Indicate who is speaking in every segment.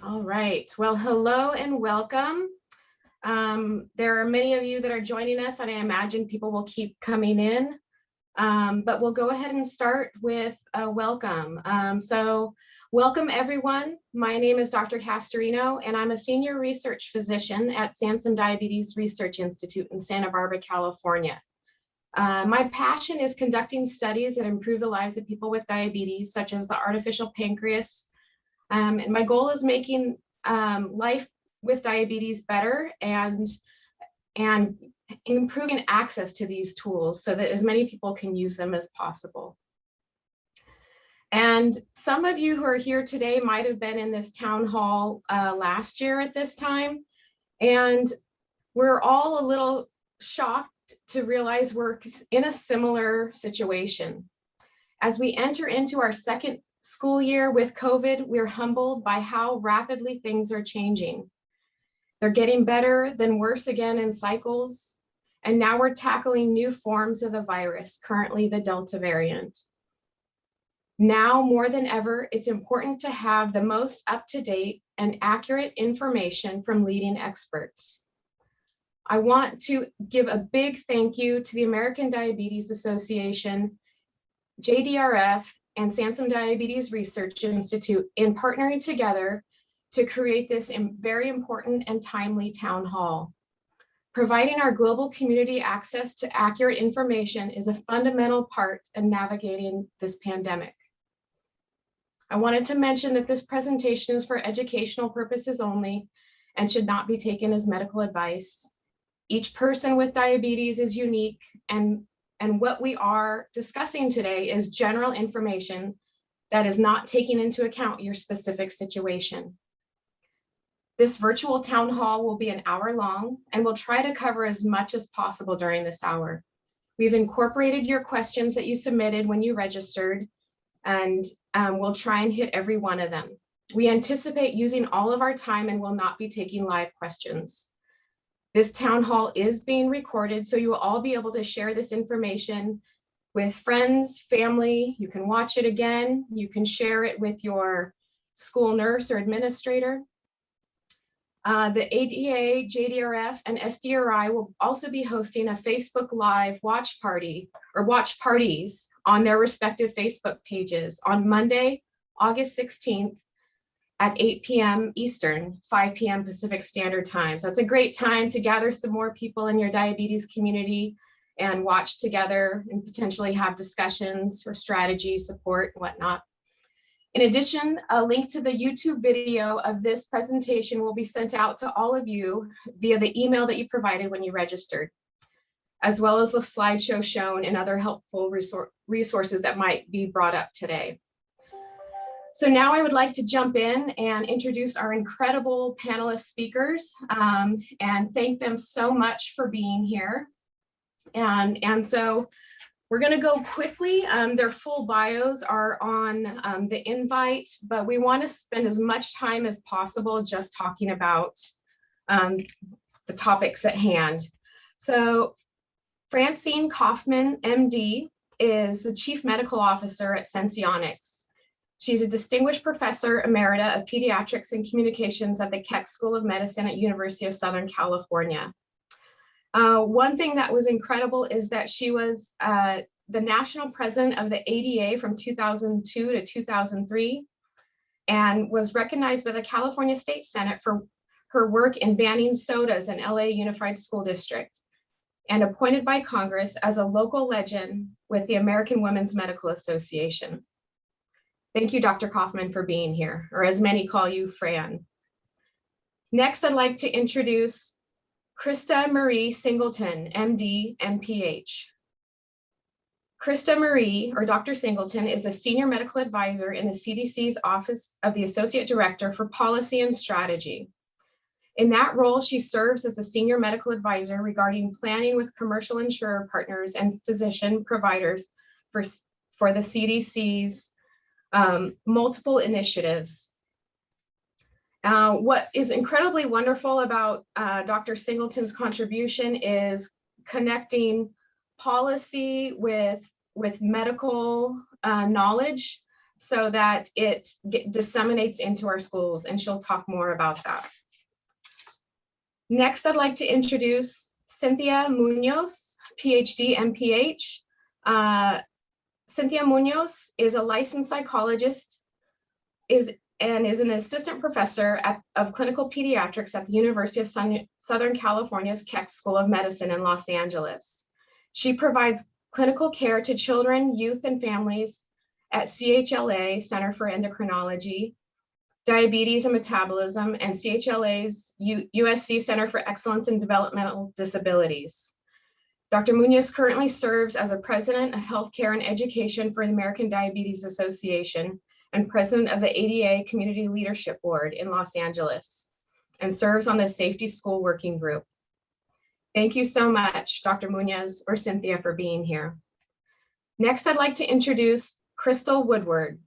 Speaker 1: All right. Well, hello and welcome. There are many of you that are joining us, and I imagine people will keep coming in. But we'll go ahead and start with a welcome. Welcome everyone. My name is Dr. Castorino, and I'm a senior research physician at Sansum Diabetes Research Institute in Santa Barbara, California. My passion is conducting studies that improve the lives of people with diabetes, such as the artificial pancreas. And my goal is making life with diabetes better and improving access to these tools so that as many people can use them as possible. And some of you who are here today might have been in this town hall last year at this time. And we're all a little shocked to realize we're in a similar situation. As we enter into our second school year with COVID, we're humbled by how rapidly things are changing. They're getting better, then worse again in cycles. And now we're tackling new forms of the virus, currently the Delta variant. Now more than ever, it's important to have the most up-to-date and accurate information from leading experts. I want to give a big thank you to the American Diabetes Association, JDRF, and Sansum Diabetes Research Institute in partnering together to create this very important and timely town hall. Providing our global community access to accurate information is a fundamental part in navigating this pandemic. I wanted to mention that this presentation is for educational purposes only and should not be taken as medical advice. Each person with diabetes is unique, and what we are discussing today is general information that is not taking into account your specific situation. This virtual town hall will be an hour long, and we'll try to cover as much as possible during this hour. We've incorporated your questions that you submitted when you registered, and we'll try and hit every one of them. We anticipate using all of our time and will not be taking live questions. This town hall is being recorded, so you will all be able to share this information with friends, family. You can watch it again. You can share it with your school nurse or administrator. The ADA, JDRF, and SDRI will also be hosting a Facebook Live watch party or watch parties on their respective Facebook pages on Monday, August 16th at 8 p.m. Eastern, 5 p.m. Pacific Standard Time. So it's a great time to gather some more people in your diabetes community and watch together and potentially have discussions for strategy, support, and whatnot. In addition, a link to the YouTube video of this presentation will be sent out to all of you via the email that you provided when you registered, as well as the slideshow shown and other helpful resources that might be brought up today. So now I would like to jump in and introduce our incredible panelist speakers and thank them so much for being here. And so we're going to go quickly. Their full bios are on the invite, but we want to spend as much time as possible just talking about the topics at hand. So Fran Kaufman MD is the Chief Medical Officer at Senseonics. She's a distinguished professor emerita of pediatrics and communications at the Keck School of Medicine at University of Southern California. One thing that was incredible is that she was the national president of the ADA from 2002 to 2003 and was recognized by the California State Senate for her work in banning sodas in LA Unified School District and appointed by Congress as a local legend with the American Women's Medical Association. Thank you, Dr. Kaufman, for being here, or as many call you, Fran. Next, I'd like to introduce Christa Marie Singleton, MD, MPH. Christa Marie, or Dr. Singleton, is the Senior Medical Advisor in the CDC's Office of the Associate Director for Policy and Strategy. In that role, she serves as the Senior Medical Advisor regarding planning with commercial insurer partners and physician providers for the CDC's multiple initiatives. What is incredibly wonderful about Dr. Singleton's contribution is connecting policy with medical knowledge. so that it disseminates into our schools, and she'll talk more about that. Next, I'd like to introduce Cynthia Munez, PhD, MPH. Cynthia Munez is a licensed psychologist and is an assistant professor of clinical pediatrics at the University of Southern California's Keck School of Medicine in Los Angeles. She provides clinical care to children, youth, and families at CHLA, Center for Endocrinology, Diabetes and Metabolism, and CHLA's USC Center for Excellence in Developmental Disabilities. Dr. Munez currently serves as a president of healthcare and education for the American Diabetes Association and president of the ADA Community Leadership Board in Los Angeles, and serves on the Safety School Working Group. Thank you so much, Dr. Munez or Cynthia, for being here. Next, I'd like to introduce Christa Woodward,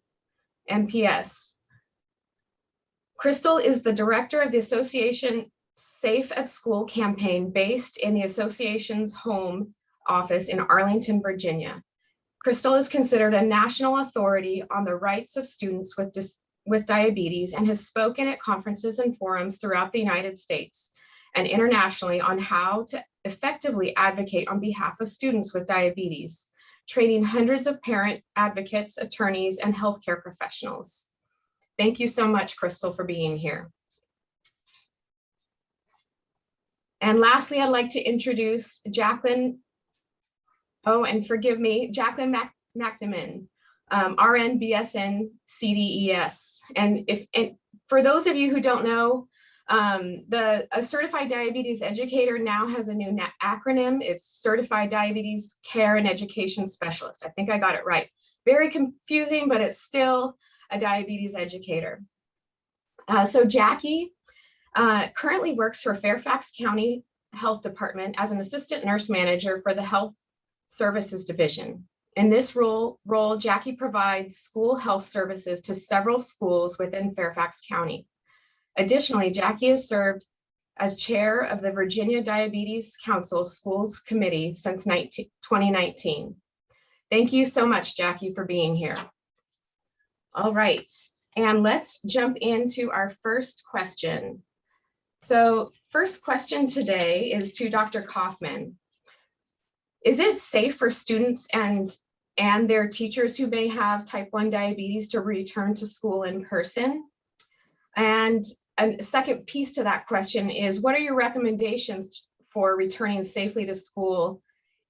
Speaker 1: MPS. Crystal is the director of the Association Safe at School campaign based in the association's home office in Arlington, Virginia. Crystal is considered a national authority on the rights of students with diabetes and has spoken at conferences and forums throughout the United States and internationally on how to effectively advocate on behalf of students with diabetes, training hundreds of parent advocates, attorneys, and healthcare professionals. Thank you so much, Crystal, for being here. And lastly, I'd like to introduce Jacqueline, Jacqueline MacNamara RN, BSN, CDCES. And for those of you who don't know, a certified diabetes educator now has a new acronym. It's Certified Diabetes Care and Education Specialist. I think I got it right. Very confusing, but it's still a diabetes educator. So Jackie currently works for Fairfax County Health Department as an assistant nurse manager for the Health Services Division. In this role, Jackie provides school health services to several schools within Fairfax County. Additionally, Jackie has served as chair of the Virginia Diabetes Council Schools Committee since 2019. Thank you so much, Jackie, for being here. All right, and let's jump into our first question. So first question today is to Dr. Kaufman. Is it safe for students and their teachers who may have type 1 diabetes to return to school in person? And a second piece to that question is, what are your recommendations for returning safely to school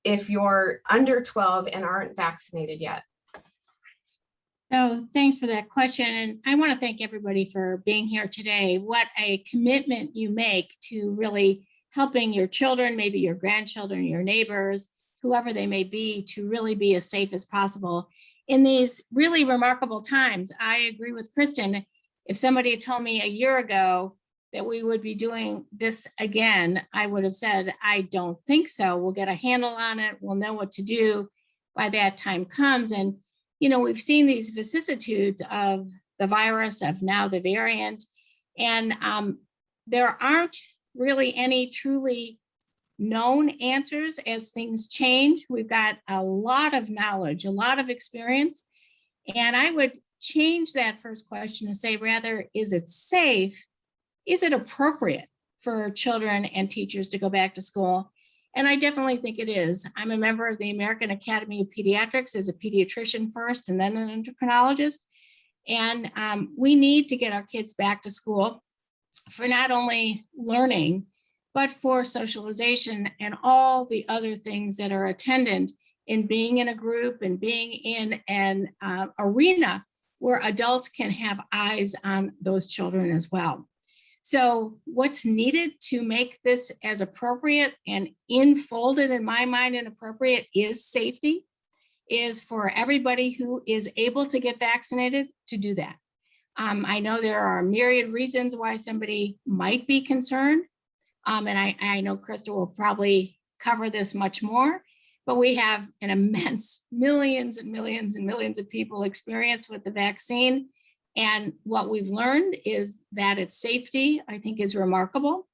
Speaker 1: if you're under 12 and aren't vaccinated yet?
Speaker 2: So thanks for that question. And I want to thank everybody for being here today. What a commitment you make to really helping your children, maybe your grandchildren, your neighbors, whoever they may be, to really be as safe as possible in these really remarkable times. I agree with Kristin. If somebody had told me a year ago that we would be doing this again, I would have said, I don't think so. We'll get a handle on it. We'll know what to do by that time comes. And you know, we've seen these vicissitudes of the virus, of now the variant, and there aren't really any truly known answers as things change. We've got a lot of knowledge, a lot of experience, and I would change that first question and say, rather, is it safe? Is it appropriate for children and teachers to go back to school? And I definitely think it is. I'm a member of the American Academy of Pediatrics as a pediatrician first and then an endocrinologist. And we need to get our kids back to school for not only learning, but for socialization and all the other things that are attendant in being in a group and being in an arena where adults can have eyes on those children as well. So what's needed to make this as appropriate and enfolded in my mind and appropriate is safety, is for everybody who is able to get vaccinated to do that. I know there are myriad reasons why somebody might be concerned. And I know Christa will probably cover this much more, but we have an immense millions and millions and millions of people experience with the vaccine. And what we've learned is that its safety, I think, is remarkable.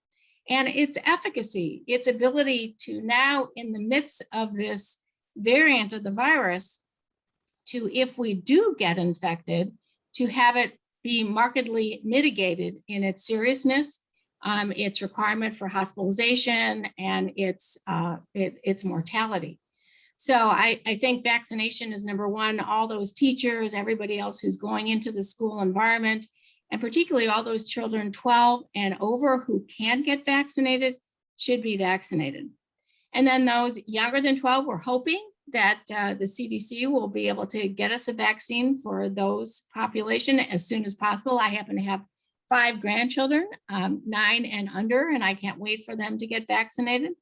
Speaker 2: And its efficacy, its ability to now, in the midst of this variant of the virus, to, if we do get infected, to have it be markedly mitigated in its seriousness, its requirement for hospitalization, and its mortality. So I think vaccination is number one. All those teachers, everybody else who's going into the school environment, and particularly all those children 12 and over who can get vaccinated, should be vaccinated. And then those younger than 12, we're hoping that the CDC will be able to get us a vaccine for those population as soon as possible. I happen to have 5 grandchildren, 9 and under, and I can't wait for them to get vaccinated.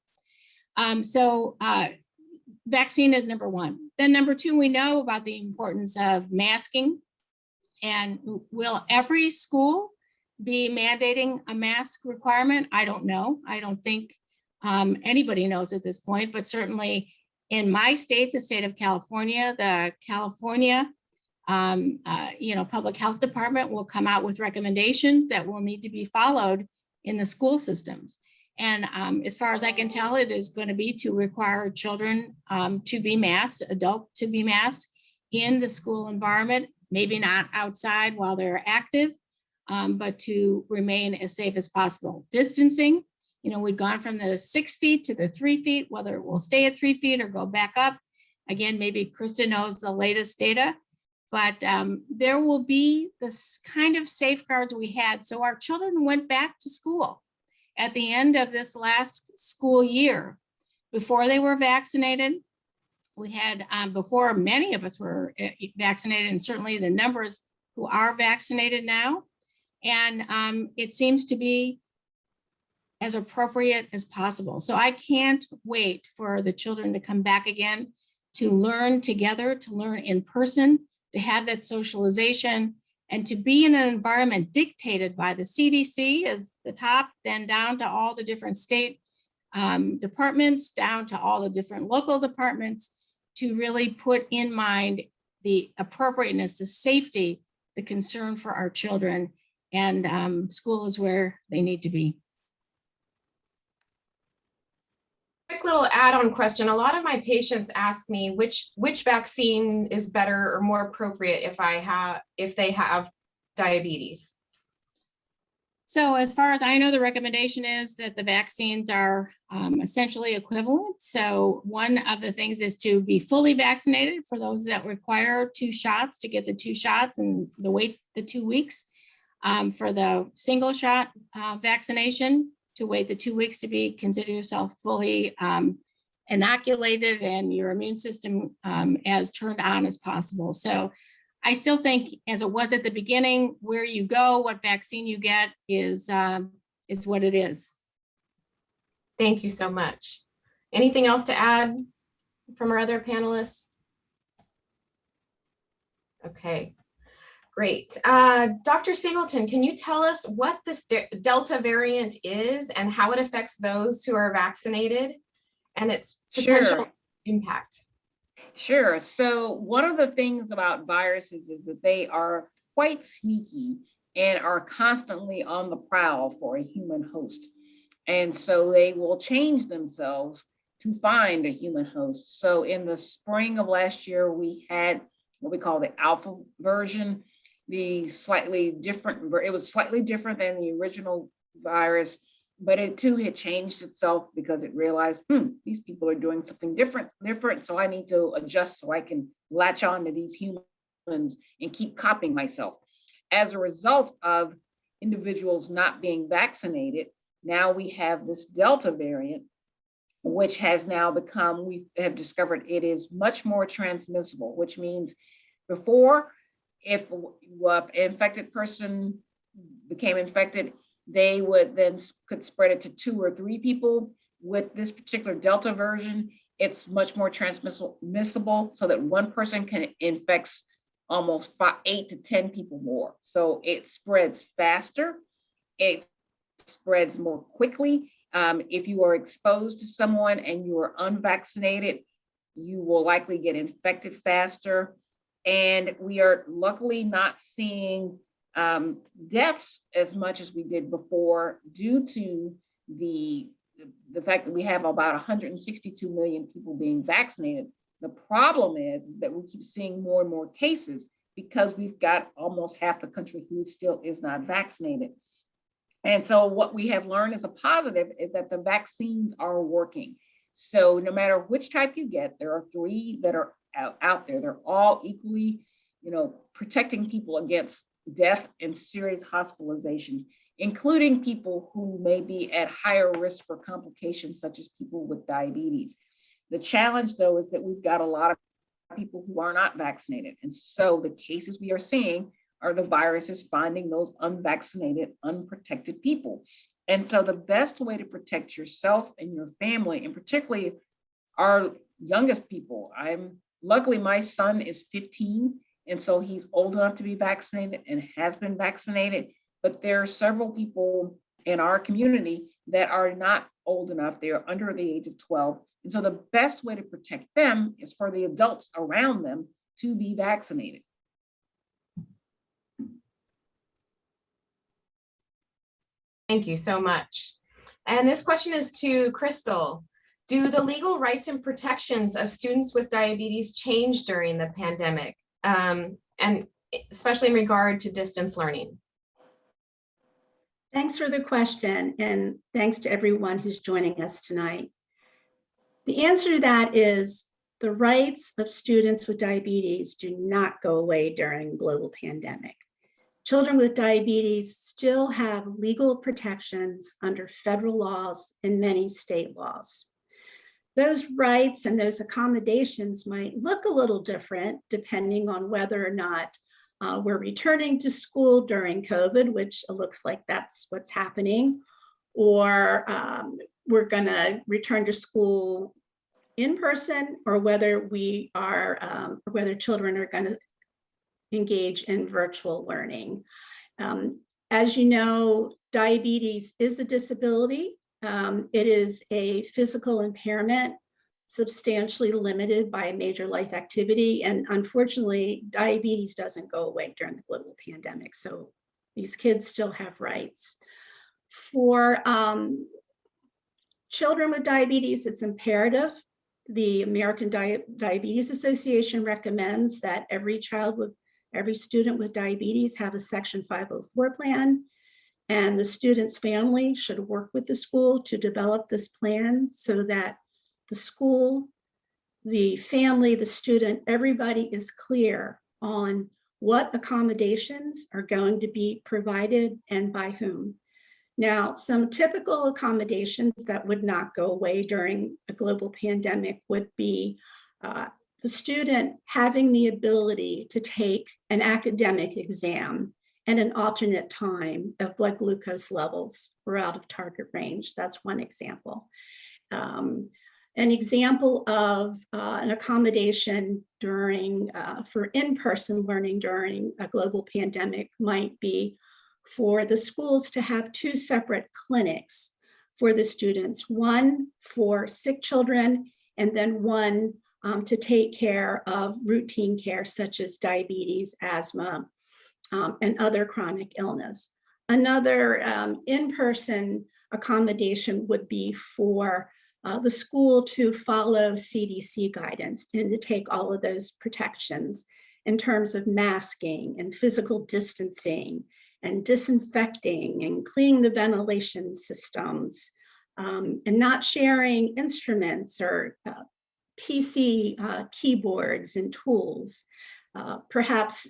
Speaker 2: Vaccine is number one. Then number two, we know about the importance of masking. And will every school be mandating a mask requirement? I don't know. I don't think anybody knows at this point, but certainly in my state, the state of California, the California Public Health Department will come out with recommendations that will need to be followed in the school systems. And as far as I can tell, it is going to be to require children to be masked, adults to be masked in the school environment, maybe not outside while they're active, but to remain as safe as possible. Distancing, we've gone from the 6 feet to the 3 feet, whether it will stay at 3 feet or go back up. Again, maybe Christa knows the latest data, but there will be this kind of safeguards we had. So our children went back to school at the end of this last school year. Before they were vaccinated, we had, before many of us were vaccinated, and certainly the numbers who are vaccinated now. And it seems to be as appropriate as possible. So I can't wait for the children to come back again, to learn together, to learn in person, to have that socialization, and to be in an environment dictated by the CDC as the top, then down to all the different state departments, down to all the different local departments, to really put in mind the appropriateness, the safety, the concern for our children, and school is where they need to be.
Speaker 1: Quick little add-on question. A lot of my patients ask me which vaccine is better or more appropriate if they have diabetes.
Speaker 2: So as far as I know, the recommendation is that the vaccines are essentially equivalent. So one of the things is to be fully vaccinated for those that require 2 shots, to get the 2 shots and wait the 2 weeks. For the single shot vaccination, to wait the 2 weeks to consider yourself fully inoculated and your immune system as turned on as possible. So I still think, as it was at the beginning, where you go, what vaccine you get is what it is.
Speaker 1: Thank you so much. Anything else to add from our other panelists? Okay, great. Dr. Singleton, can you tell us what this Delta variant is and how it affects those who are vaccinated and its potential impact?
Speaker 3: Sure. So one of the things about viruses is that they are quite sneaky and are constantly on the prowl for a human host. And so they will change themselves to find a human host. So in the spring of last year, we had what we call the alpha version, it was slightly different than the original virus, but it too had changed itself because it realized, these people are doing something different. So I need to adjust so I can latch on to these humans and keep copying myself. As a result of individuals not being vaccinated, now we have this Delta variant, which has now become, we have discovered it is much more transmissible, which means before, if an infected person became infected, they would then could spread it to 2 or 3 people. With this particular Delta version, it's much more transmissible, so that one person can infect almost 8 to 10 people more. So it spreads faster, it spreads more quickly. If you are exposed to someone and you are unvaccinated, you will likely get infected faster. And we are luckily not seeing deaths as much as we did before, due to the fact that we have about 162 million people being vaccinated. The problem is that we keep seeing more and more cases because we've got almost half the country who still is not vaccinated. And so what we have learned as a positive is that the vaccines are working. So no matter which type you get, there are 3 that are out there. They're all equally, protecting people against death and serious hospitalizations, including people who may be at higher risk for complications, such as people with diabetes. The challenge, though, is that we've got a lot of people who are not vaccinated. And so the cases we are seeing are the viruses finding those unvaccinated, unprotected people. And so the best way to protect yourself and your family, and particularly our youngest people, luckily my son is 15, and so he's old enough to be vaccinated and has been vaccinated. But there are several people in our community that are not old enough. They are under the age of 12. And so the best way to protect them is for the adults around them to be vaccinated.
Speaker 1: Thank you so much. And this question is to Crystal. Do the legal rights and protections of students with diabetes change during the pandemic, and especially in regard to distance learning?
Speaker 4: Thanks for the question, and thanks to everyone who's joining us tonight. The answer to that is the rights of students with diabetes do not go away during global pandemic. Children with diabetes still have legal protections under federal laws and many state laws. Those rights and those accommodations might look a little different depending on whether or not we're returning to school during COVID, which looks like that's what's happening, or we're gonna return to school in person, or whether we are, or whether children are gonna engage in virtual learning. As you know, diabetes is a disability. It is a physical impairment substantially limited by a major life activity. And unfortunately, diabetes doesn't go away during the global pandemic. So these kids still have rights. For children with diabetes, it's imperative. The American Diabetes Association recommends that every student with diabetes have a Section 504 plan, and the student's family should work with the school to develop this plan so that the school, the family, the student, everybody is clear on what accommodations are going to be provided and by whom. Now, some typical accommodations that would not go away during a global pandemic would be the student having the ability to take an academic exam at an alternate time if blood glucose levels were out of target range. That's one example. An example of an accommodation during for in-person learning during a global pandemic might be for the schools to have 2 separate clinics for the students, one for sick children and then one to take care of routine care such as diabetes, asthma, and other chronic illness. Another in-person accommodation would be for the school to follow CDC guidance and to take all of those protections in terms of masking and physical distancing and disinfecting and cleaning the ventilation systems, and not sharing instruments or PC keyboards and tools, perhaps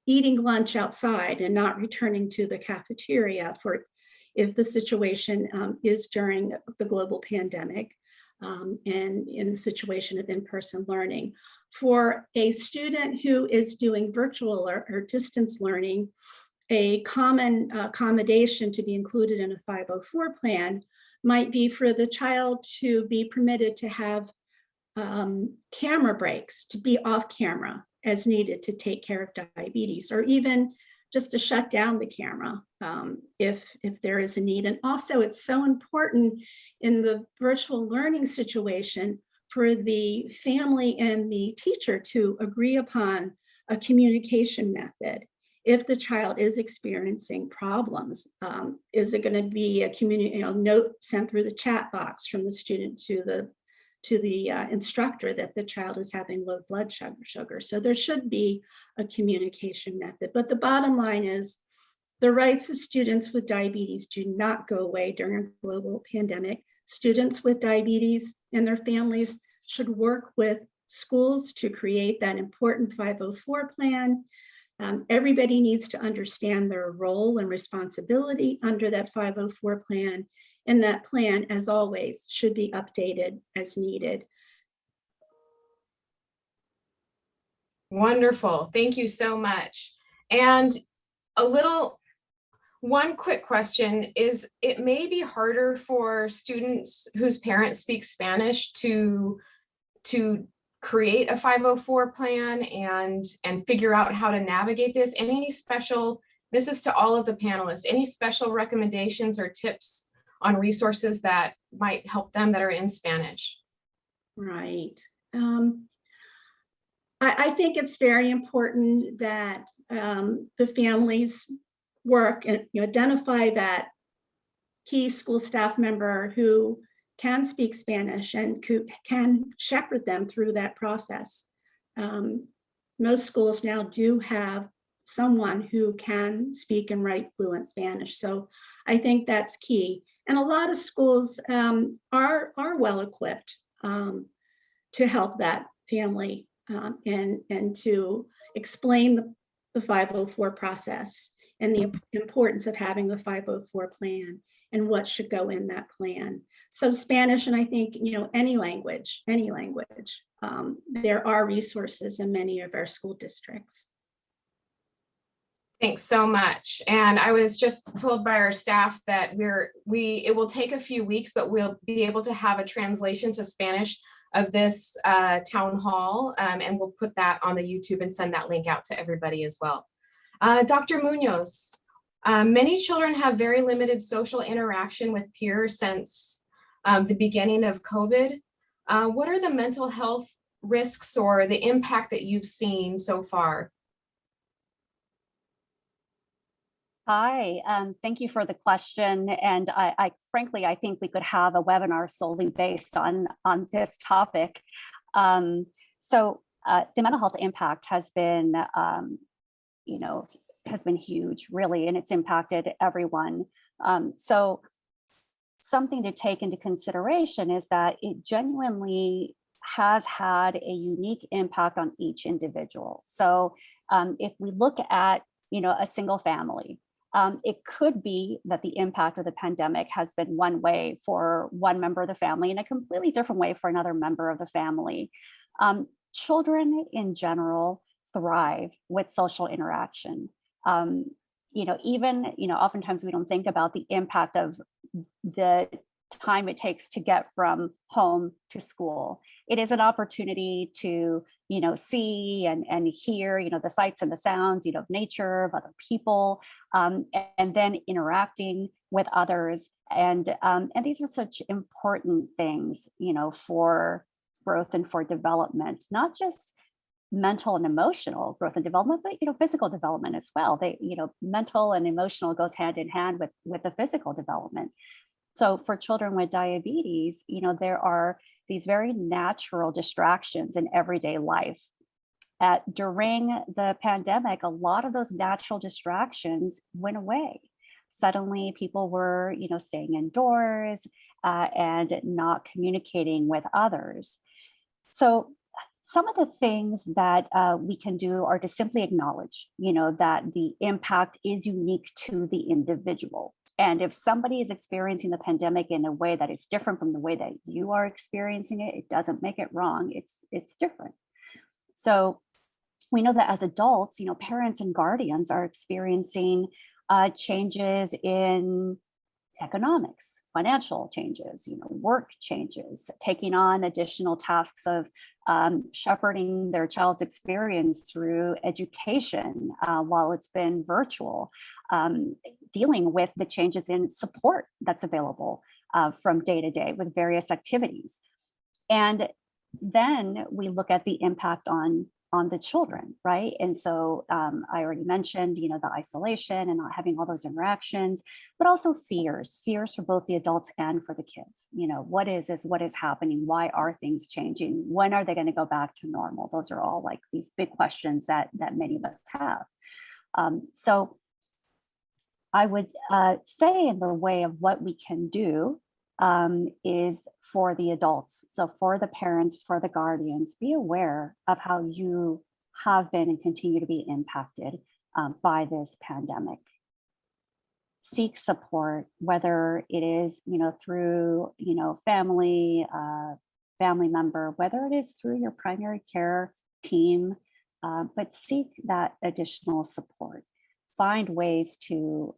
Speaker 4: eating lunch outside and not returning to the cafeteria for if the situation is during the global pandemic and in the situation of in-person learning. For a student who is doing virtual or distance learning, a common accommodation to be included in a 504 plan might be for the child to be permitted to have camera breaks, to be off camera as needed to take care of diabetes, or even just to shut down the camera if there is a need. And also it's so important in the virtual learning situation for the family and the teacher to agree upon a communication method. If the child is experiencing problems, is it going to be a community note sent through the chat box from the student to to the instructor that the child is having low blood sugar. So there should be a communication method. But the bottom line is the rights of students with diabetes do not go away during a global pandemic. Students with diabetes and their families should work with schools to create that important 504 plan. Everybody needs to understand their role and responsibility under that 504 plan. And that plan, as always, should be updated as needed.
Speaker 1: Wonderful. Thank you so much. And one quick question is, it may be harder for students whose parents speak Spanish to create a 504 plan and figure out how to navigate this. And this is to all of the panelists, any special recommendations or tips on resources that might help them that are in Spanish?
Speaker 4: Right. I think it's very important that the families work and identify that key school staff member who can speak Spanish and can shepherd them through that process. Most schools now do have someone who can speak and write fluent Spanish. So I think that's key. And a lot of schools are well equipped to help that family and to explain the 504 process and the importance of having a 504 plan and what should go in that plan. So Spanish, and I think, any language, there are resources in many of our school districts.
Speaker 1: Thanks so much. And I was just told by our staff that it will take a few weeks, but we'll be able to have a translation to Spanish of this town hall, and we'll put that on the YouTube and send that link out to everybody as well. Dr. Munoz, many children have very limited social interaction with peers since the beginning of COVID. What are the mental health risks or the impact that you've seen so far?
Speaker 5: Hi, thank you for the question. And I frankly, I think we could have a webinar solely based on this topic. So the mental health impact has been, has been huge, really, and it's impacted everyone. So something to take into consideration is that it genuinely has had a unique impact on each individual. So if we look at, a single family, it could be that the impact of the pandemic has been one way for one member of the family and a completely different way for another member of the family. Children in general thrive with social interaction. Oftentimes we don't think about the impact of the time it takes to get from home to school. It is an opportunity to, see and hear, the sights and the sounds, of nature, of other people, and then interacting with others. And these are such important things, for growth and for development, not just mental and emotional growth and development, but physical development as well. Mental and emotional goes hand in hand with the physical development. So for children with diabetes, there are these very natural distractions in everyday life. During the pandemic, a lot of those natural distractions went away. Suddenly people were, staying indoors and not communicating with others. So some of the things that we can do are to simply acknowledge, that the impact is unique to the individual. And if somebody is experiencing the pandemic in a way that is different from the way that you are experiencing it, it doesn't make it wrong. It's different. So we know that as adults, parents and guardians are experiencing changes in economics, financial changes, work changes, taking on additional tasks of shepherding their child's experience through education while it's been virtual, dealing with the changes in support that's available from day to day with various activities. And then we look at the impact on on the children, right? And so I already mentioned, you know, the isolation and not having all those interactions, but also fears for both the adults and for the kids. You know, what is happening? Why are things changing? When are they going to go back to normal? Those are all like these big questions that many of us have. So I would say in the way of what we can do is for the adults. So for the parents, for the guardians, be aware of how you have been and continue to be impacted by this pandemic. Seek support, whether it is, you know, through, you know, family member, whether it is through your primary care team, but seek that additional support. Find ways to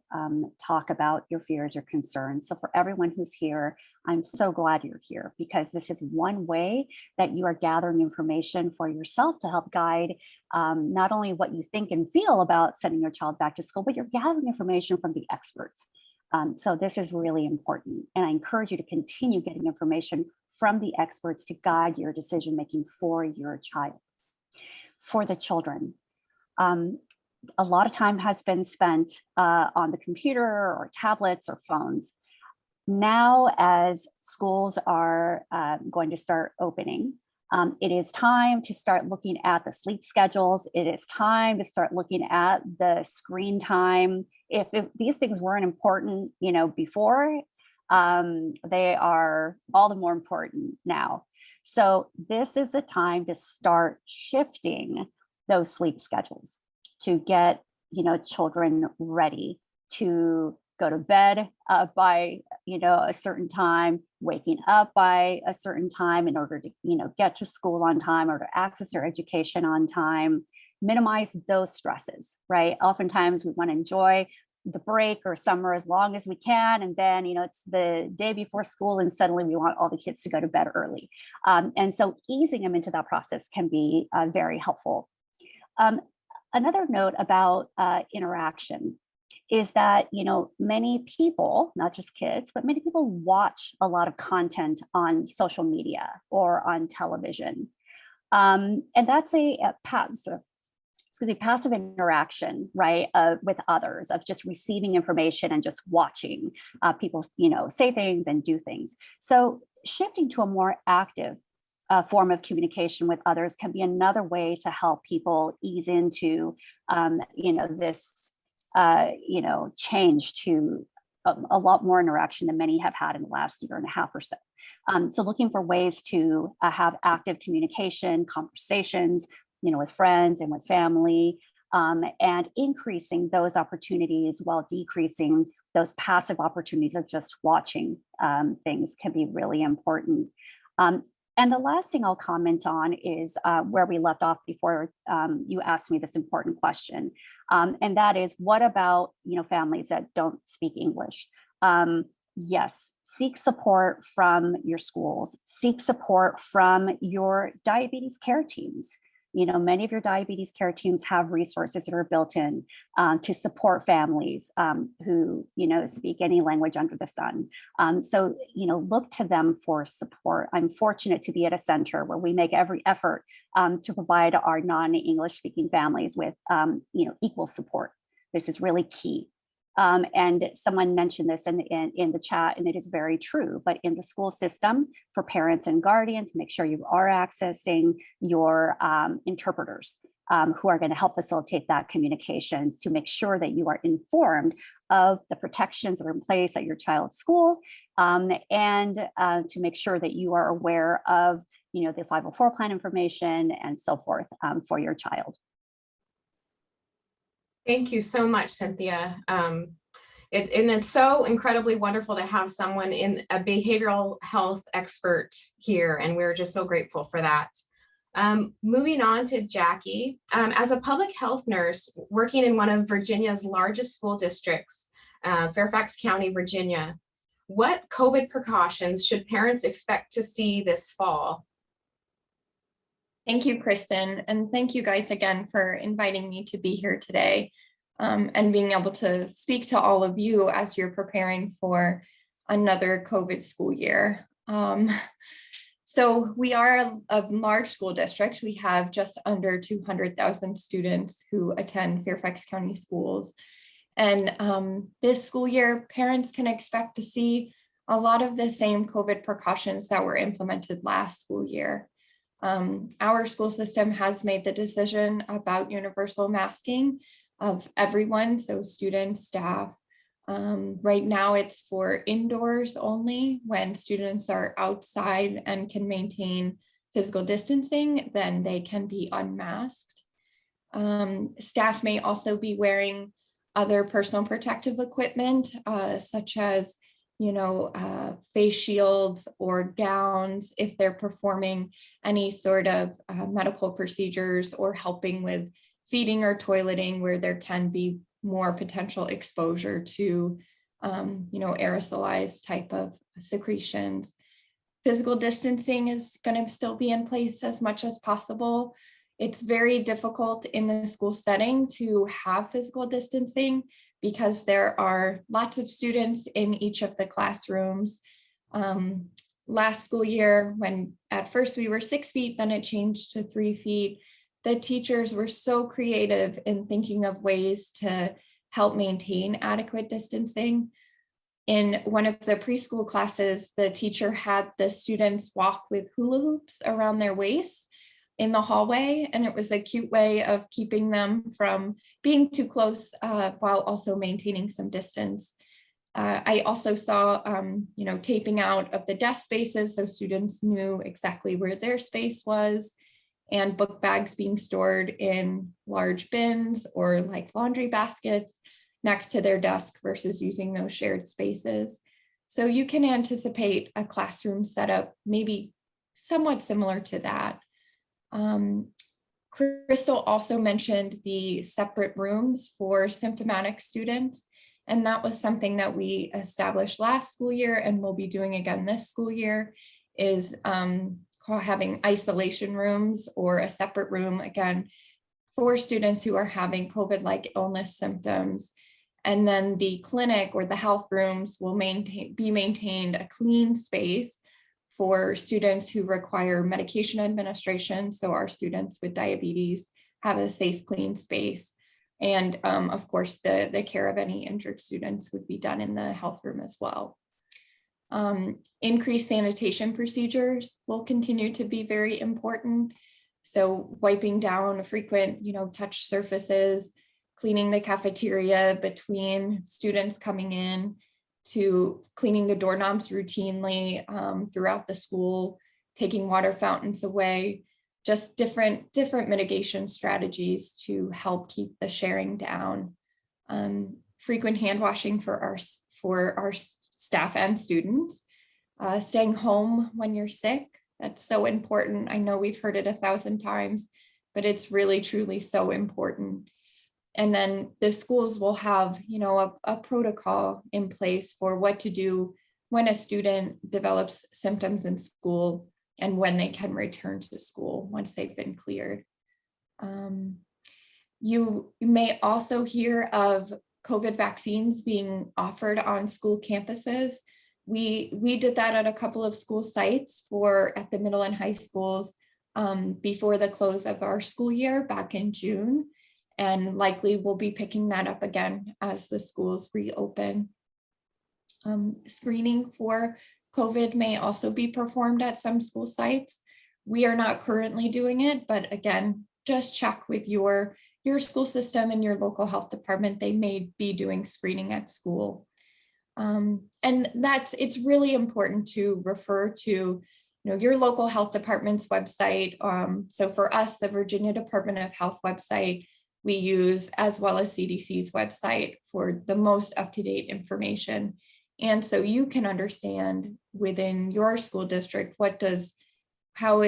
Speaker 5: talk about your fears or concerns. So for everyone who's here, I'm so glad you're here, because this is one way that you are gathering information for yourself to help guide not only what you think and feel about sending your child back to school, but you're gathering information from the experts. So this is really important. And I encourage you to continue getting information from the experts to guide your decision-making for your child. For the children, a lot of time has been spent on the computer or tablets or phones. Now, as schools are going to start opening, it is time to start looking at the sleep schedules. It is time to start looking at the screen time. If these things weren't important, you know, before, they are all the more important now. So this is the time to start shifting those sleep schedules, to get, you know, children ready to go to bed by, you know, a certain time, waking up by a certain time in order to, you know, get to school on time or to access their education on time. Minimize those stresses, right? Oftentimes we want to enjoy the break or summer as long as we can, and then, you know, it's the day before school and suddenly we want all the kids to go to bed early. And so easing them into that process can be very helpful. Another note about interaction is that, you know, many people, not just kids, but many people watch a lot of content on social media or on television. And that's a passive interaction, right, with others, of just receiving information and just watching people, you know, say things and do things. So shifting to a more active form of communication with others can be another way to help people ease into, you know, this, you know, change to a lot more interaction than many have had in the last year and a half or so. So looking for ways to have active communication, conversations, you know, with friends and with family, and increasing those opportunities while decreasing those passive opportunities of just watching things can be really important. And the last thing I'll comment on is where we left off before you asked me this important question. And that is, what about, you know, families that don't speak English? Yes, seek support from your schools, seek support from your diabetes care teams. You know, many of your diabetes care teams have resources that are built in to support families who, you know, speak any language under the sun. So, you know, look to them for support. I'm fortunate to be at a center where we make every effort to provide our non-English speaking families with, you know, equal support. This is really key. And someone mentioned this in the chat, and it is very true, but in the school system, for parents and guardians, make sure you are accessing your interpreters who are going to help facilitate that communication, to make sure that you are informed of the protections that are in place at your child's school, and to make sure that you are aware of, you know, the 504 plan information and so forth for your child.
Speaker 1: Thank you so much, Cynthia. And it's so incredibly wonderful to have someone in a behavioral health expert here, and we're just so grateful for that. Moving on to Jackie, as a public health nurse working in one of Virginia's largest school districts, Fairfax County, Virginia, what COVID precautions should parents expect to see this fall?
Speaker 6: Thank you, Kristin, and thank you guys again for inviting me to be here today and being able to speak to all of you as you're preparing for another COVID school year. So So we are a large school district. We have just under 200,000 students who attend Fairfax County schools. And this school year, parents can expect to see a lot of the same COVID precautions that were implemented last school year. Our school system has made the decision about universal masking of everyone, so students, staff. Right now it's for indoors only. When students are outside and can maintain physical distancing, then they can be unmasked. Staff may also be wearing other personal protective equipment, such as face shields or gowns if they're performing any sort of medical procedures or helping with feeding or toileting where there can be more potential exposure to aerosolized type of secretions. Physical distancing is going to still be in place as much as possible. It's very difficult in the school setting to have physical distancing because there are lots of students in each of the classrooms. Last school year, when at first we were 6 feet, then it changed to 3 feet. The teachers were so creative in thinking of ways to help maintain adequate distancing. In one of the preschool classes, the teacher had the students walk with hula hoops around their waists in the hallway, and it was a cute way of keeping them from being too close while also maintaining some distance. I also saw, taping out of the desk spaces so students knew exactly where their space was, and book bags being stored in large bins or like laundry baskets next to their desk versus using those shared spaces. So you can anticipate a classroom setup maybe somewhat similar to that. Crystal also mentioned the separate rooms for symptomatic students, and that was something that we established last school year and will be doing again this school year, is having isolation rooms or a separate room, again, for students who are having COVID-like illness symptoms. And then the clinic or the health rooms will be maintained a clean space for students who require medication administration. So our students with diabetes have a safe, clean space. And of course, the care of any injured students would be done in the health room as well. Increased sanitation procedures will continue to be very important. So wiping down frequent, touch surfaces, cleaning the cafeteria between students coming in, to cleaning the doorknobs routinely throughout the school, taking water fountains away, just different mitigation strategies to help keep the sharing down. Frequent hand washing for our staff and students. Staying home when you're sick, that's so important. I know we've heard it 1,000 times, but it's really truly so important. And then the schools will have, a protocol in place for what to do when a student develops symptoms in school and when they can return to school once they've been cleared. You may also hear of COVID vaccines being offered on school campuses. We did that at a couple of school sites at the middle and high schools before the close of our school year back in June. And likely we'll be picking that up again as the schools reopen. Screening for COVID may also be performed at some school sites. We are not currently doing it, but again, just check with your school system and your local health department. They may be doing screening at school. And it's really important to refer to your local health department's website. So for us, the Virginia Department of Health website, we use, as well as CDC's website, for the most up-to-date information. And so you can understand within your school district, how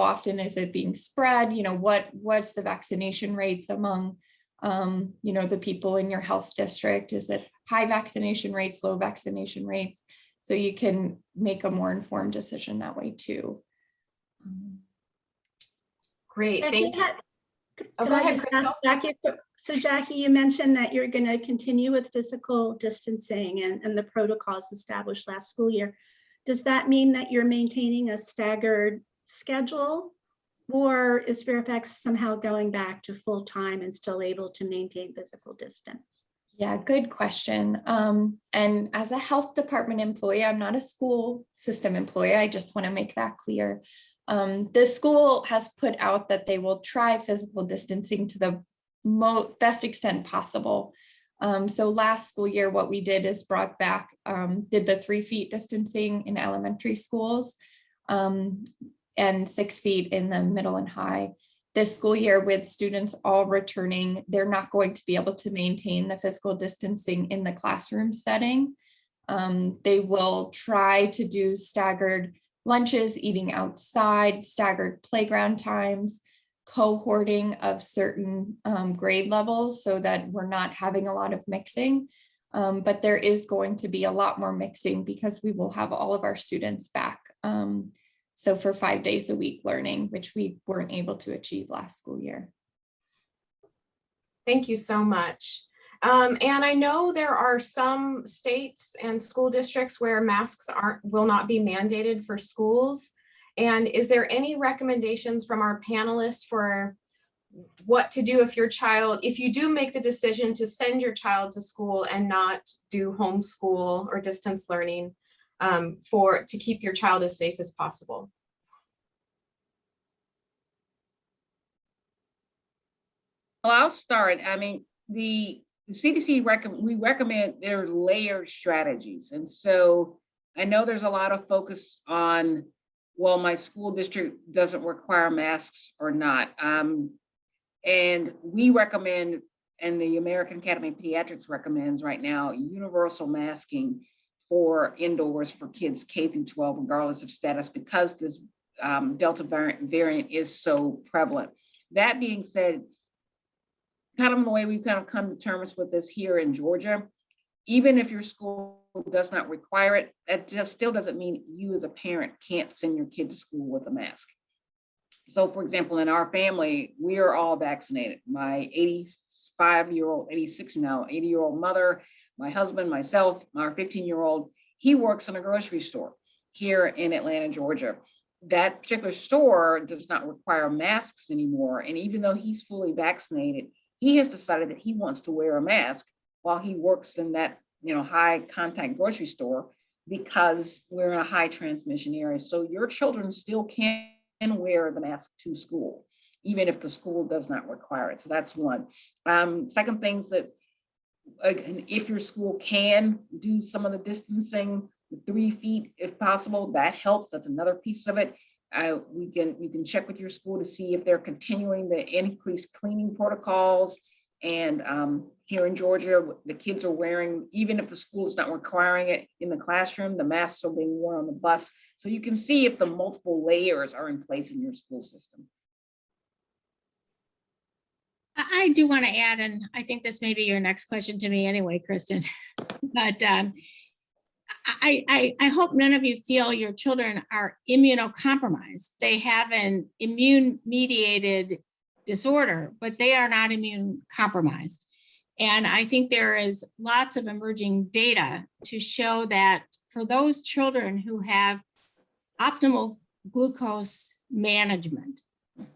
Speaker 6: often is it being spread? What's the vaccination rates among, the people in your health district? Is it high vaccination rates, low vaccination rates? So you can make a more informed decision that way too.
Speaker 1: Great, thank you.
Speaker 4: Go ahead, Crystal. Jackie, so Jackie, you mentioned that you're going to continue with physical distancing and the protocols established last school year. Does that mean that you're maintaining a staggered schedule? Or is Fairfax somehow going back to full time and still able to maintain physical distance?
Speaker 6: Yeah, good question. And as a health department employee, I'm not a school system employee. I just want to make that clear. The school has put out that they will try physical distancing to the best extent possible. So last school year, what we did is brought back, did the 3 feet distancing in elementary schools and 6 feet in the middle and high. This school year, with students all returning, they're not going to be able to maintain the physical distancing in the classroom setting. They will try to do staggered lunches, eating outside, staggered playground times, cohorting of certain grade levels so that we're not having a lot of mixing. But there is going to be a lot more mixing because we will have all of our students back. So for 5 days a week learning, which we weren't able to achieve last school year.
Speaker 1: Thank you so much. And I know there are some states and school districts where masks will not be mandated for schools. And is there any recommendations from our panelists for what to do if you do make the decision to send your child to school and not do homeschool or distance learning, to keep your child as safe as possible?
Speaker 3: Well, I'll start. I mean, the CDC we recommend their layered strategies. And so I know there's a lot of focus on, well, my school district doesn't require masks or not. And we recommend, and the American Academy of Pediatrics recommends right now, universal masking for indoors for kids K through 12, regardless of status, because this Delta variant is so prevalent. That being said, kind of the way we've kind of come to terms with this here in Georgia, even if your school does not require it, that just still doesn't mean you as a parent can't send your kid to school with a mask. So for example, in our family, we are all vaccinated. My 85-year-old, 86 now, 80-year-old mother, my husband, myself, our 15-year-old, he works in a grocery store here in Atlanta, Georgia. That particular store does not require masks anymore. And even though he's fully vaccinated, he has decided that he wants to wear a mask while he works in that, high contact grocery store, because we're in a high transmission area. So your children still can wear the mask to school, even if the school does not require it. So that's one. Second things that, if your school can do some of the distancing, 3 feet if possible, that helps. That's another piece of it. You can check with your school to see if they're continuing the increased cleaning protocols. And here in Georgia, the kids are wearing, even if the school is not requiring it in the classroom, the masks are being worn on the bus. So you can see if the multiple layers are in place in your school system.
Speaker 2: I do want to add, and I think this may be your next question to me anyway, Kristin, but I hope none of you feel your children are immunocompromised. They have an immune-mediated disorder, but they are not immune compromised. And I think there is lots of emerging data to show that for those children who have optimal glucose management,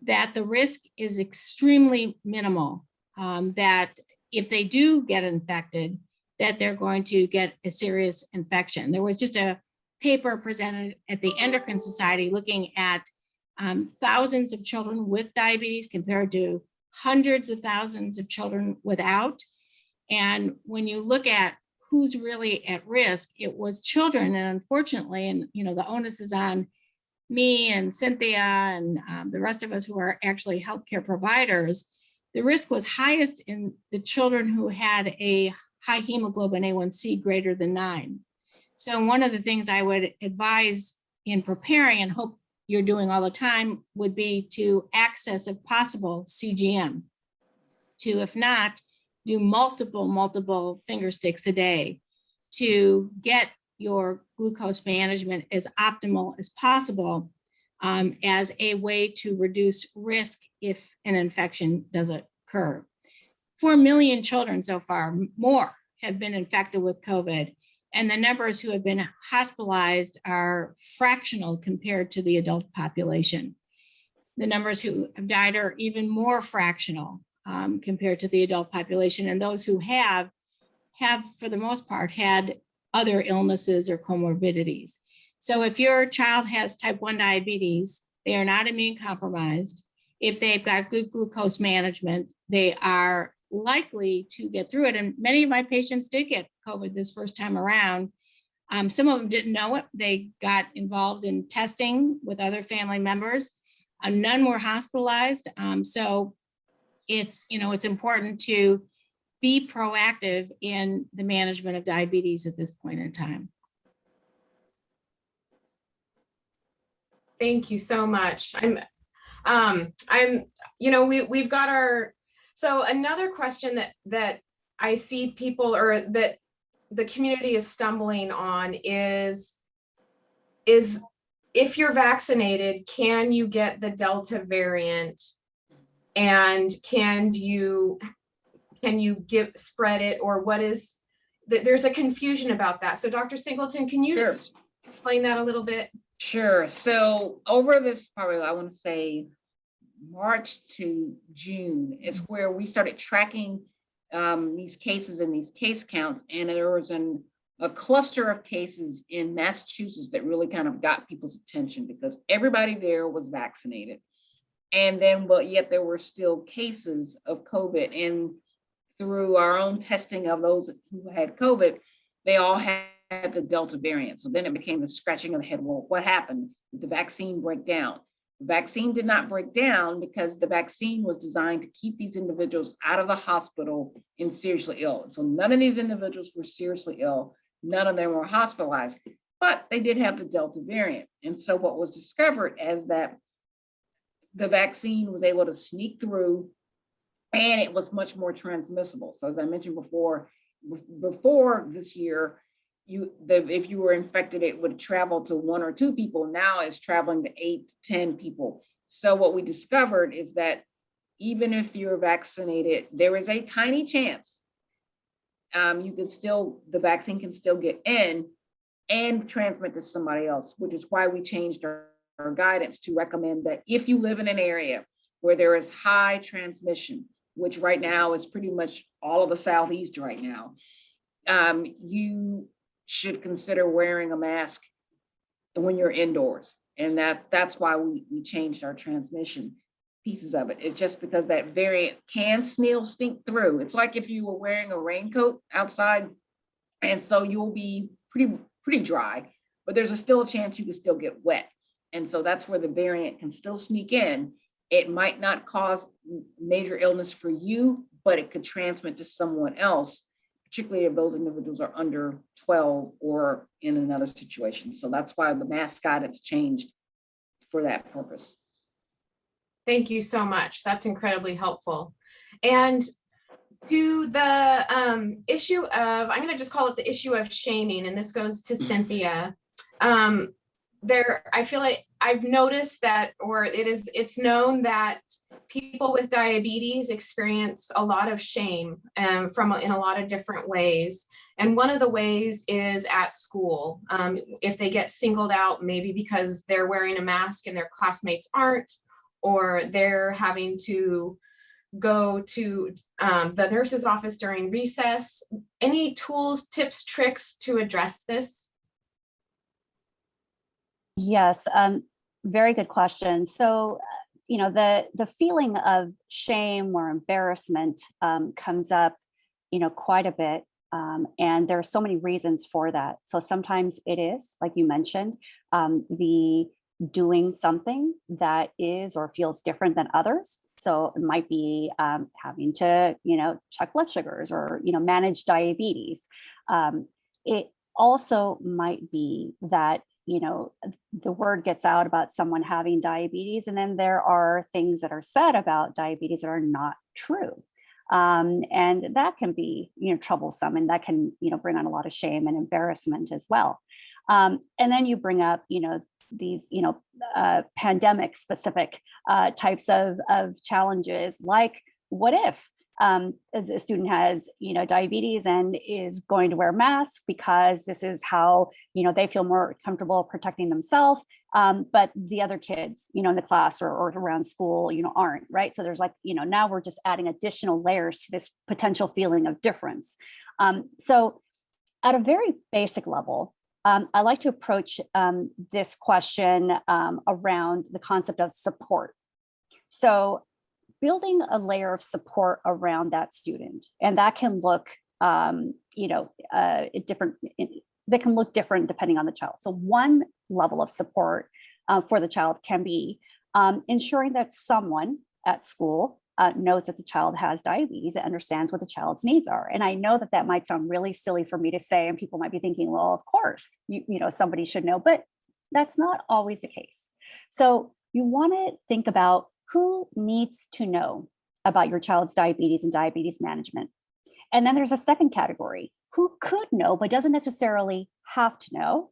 Speaker 2: that the risk is extremely minimal, that if they do get infected, that they're going to get a serious infection. There was just a paper presented at the Endocrine Society looking at thousands of children with diabetes compared to hundreds of thousands of children without. And when you look at who's really at risk, it was children. And unfortunately, and the onus is on me and Cynthia and the rest of us who are actually healthcare providers, the risk was highest in the children who had a high hemoglobin A1C greater than 9. So one of the things I would advise in preparing, and hope you're doing all the time, would be to access, if possible, CGM. To, if not, do multiple finger sticks a day to get your glucose management as optimal as possible, as a way to reduce risk if an infection does occur. 4 million children so far, more, have been infected with COVID. And the numbers who have been hospitalized are fractional compared to the adult population. The numbers who have died are even more fractional compared to the adult population. And those who have, for the most part, had other illnesses or comorbidities. So if your child has type 1 diabetes, they are not immune compromised. If they've got good glucose management, they are likely to get through it. And many of my patients did get COVID this first time around. Some of them didn't know it. They got involved in testing with other family members. None were hospitalized. So it's important to be proactive in the management of diabetes at this point in time.
Speaker 1: Thank you so much. We've got our, so another question that I see people, or that the community is stumbling on is if you're vaccinated, can you get the Delta variant, and can you spread it, or what is, there's a confusion about that. So Dr. Singleton, can you just explain that a little bit?
Speaker 3: Sure. So over this, probably I want to say March to June is where we started tracking these cases and these case counts. And there was a cluster of cases in Massachusetts that really kind of got people's attention because everybody there was vaccinated. And then, but yet there were still cases of COVID. And through our own testing of those who had COVID, they all had the Delta variant. So then it became the scratching of the head. Well, what happened? Did the vaccine break down? The vaccine did not break down because the vaccine was designed to keep these individuals out of the hospital and seriously ill. So none of these individuals were seriously ill. None of them were hospitalized, but they did have the Delta variant. And so what was discovered is that the vaccine was able to sneak through, and it was much more transmissible. So as I mentioned before this year, if you were infected, it would travel to 1 or 2 people. Now it's traveling to 8 to 10 people. So what we discovered is that even if you're vaccinated, there is a tiny chance the vaccine can still get in and transmit to somebody else, which is why we changed our guidance to recommend that if you live in an area where there is high transmission, which right now is pretty much all of the Southeast right now, you should consider wearing a mask when you're indoors. And that's why we changed our transmission pieces of it. It's just because that variant can still sneak through. It's like if you were wearing a raincoat outside, and so you'll be pretty dry, but there's still a chance you can still get wet. And so that's where the variant can still sneak in. It might not cause major illness for you, but it could transmit to someone else, particularly if those individuals are under 12 or in another situation. So that's why the mask guidance changed for that purpose.
Speaker 1: Thank you so much. That's incredibly helpful. And to the issue of, I'm going to just call it the issue of shaming, and this goes to Cynthia. I feel like I've noticed that, or it's known that people with diabetes experience a lot of shame in a lot of different ways. And one of the ways is at school. If they get singled out, maybe because they're wearing a mask and their classmates aren't, or they're having to go to the nurse's office during recess. Any tools, tips, tricks to address this?
Speaker 5: Yes, very good question. So, the feeling of shame or embarrassment comes up, quite a bit. And there are so many reasons for that. So sometimes it is, like you mentioned, the doing something that is or feels different than others. So it might be having to, check blood sugars or, manage diabetes. It also might be that, the word gets out about someone having diabetes, and then there are things that are said about diabetes that are not true. And that can be, troublesome, and that can, bring on a lot of shame and embarrassment as well. And then you bring up, these, pandemic specific types of challenges, like what if, The student has, diabetes and is going to wear a mask because this is how, they feel more comfortable protecting themselves. But the other kids, in the class or around school, aren't, right? So there's like, now we're just adding additional layers to this potential feeling of difference. So at a very basic level, I like to approach this question around the concept of support. So building a layer of support around that student, and that can look, different. That can look different depending on the child. So one level of support for the child can be ensuring that someone at school knows that the child has diabetes and understands what the child's needs are. And I know that that might sound really silly for me to say, and people might be thinking, well, of course, somebody should know, but that's not always the case. So you want to think about who needs to know about your child's diabetes and diabetes management. And then there's a second category, who could know, but doesn't necessarily have to know.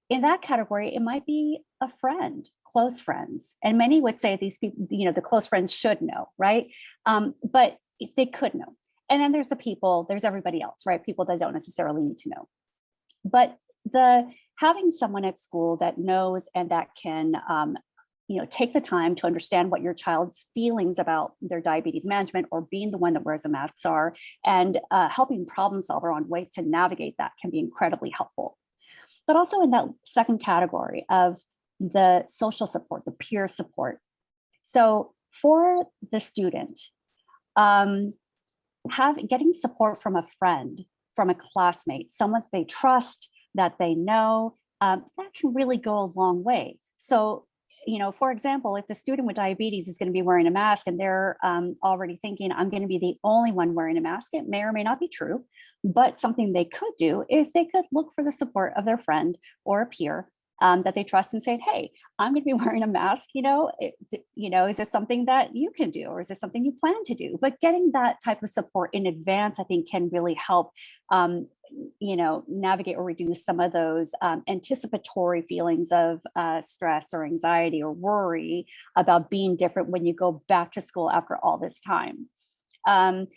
Speaker 5: In that category, it might be a friend, close friends. And many would say these people, the close friends should know, right? But they could know. And then there's there's everybody else, right? People that don't necessarily need to know. But having someone at school that knows and that can take the time to understand what your child's feelings about their diabetes management or being the one that wears a mask are, and helping problem solve on ways to navigate that can be incredibly helpful. But also in that second category of the social support, the peer support. So for the student, getting support from a friend, from a classmate, someone they trust, that they know, that can really go a long way. So, for example, if the student with diabetes is going to be wearing a mask and they're already thinking, I'm going to be the only one wearing a mask, it may or may not be true. But something they could do is they could look for the support of their friend or a peer that they trust and say, hey, I'm going to be wearing a mask, is this something that you can do, or is this something you plan to do? But getting that type of support in advance, I think, can really help, navigate or reduce some of those anticipatory feelings of stress or anxiety or worry about being different when you go back to school after all this time. And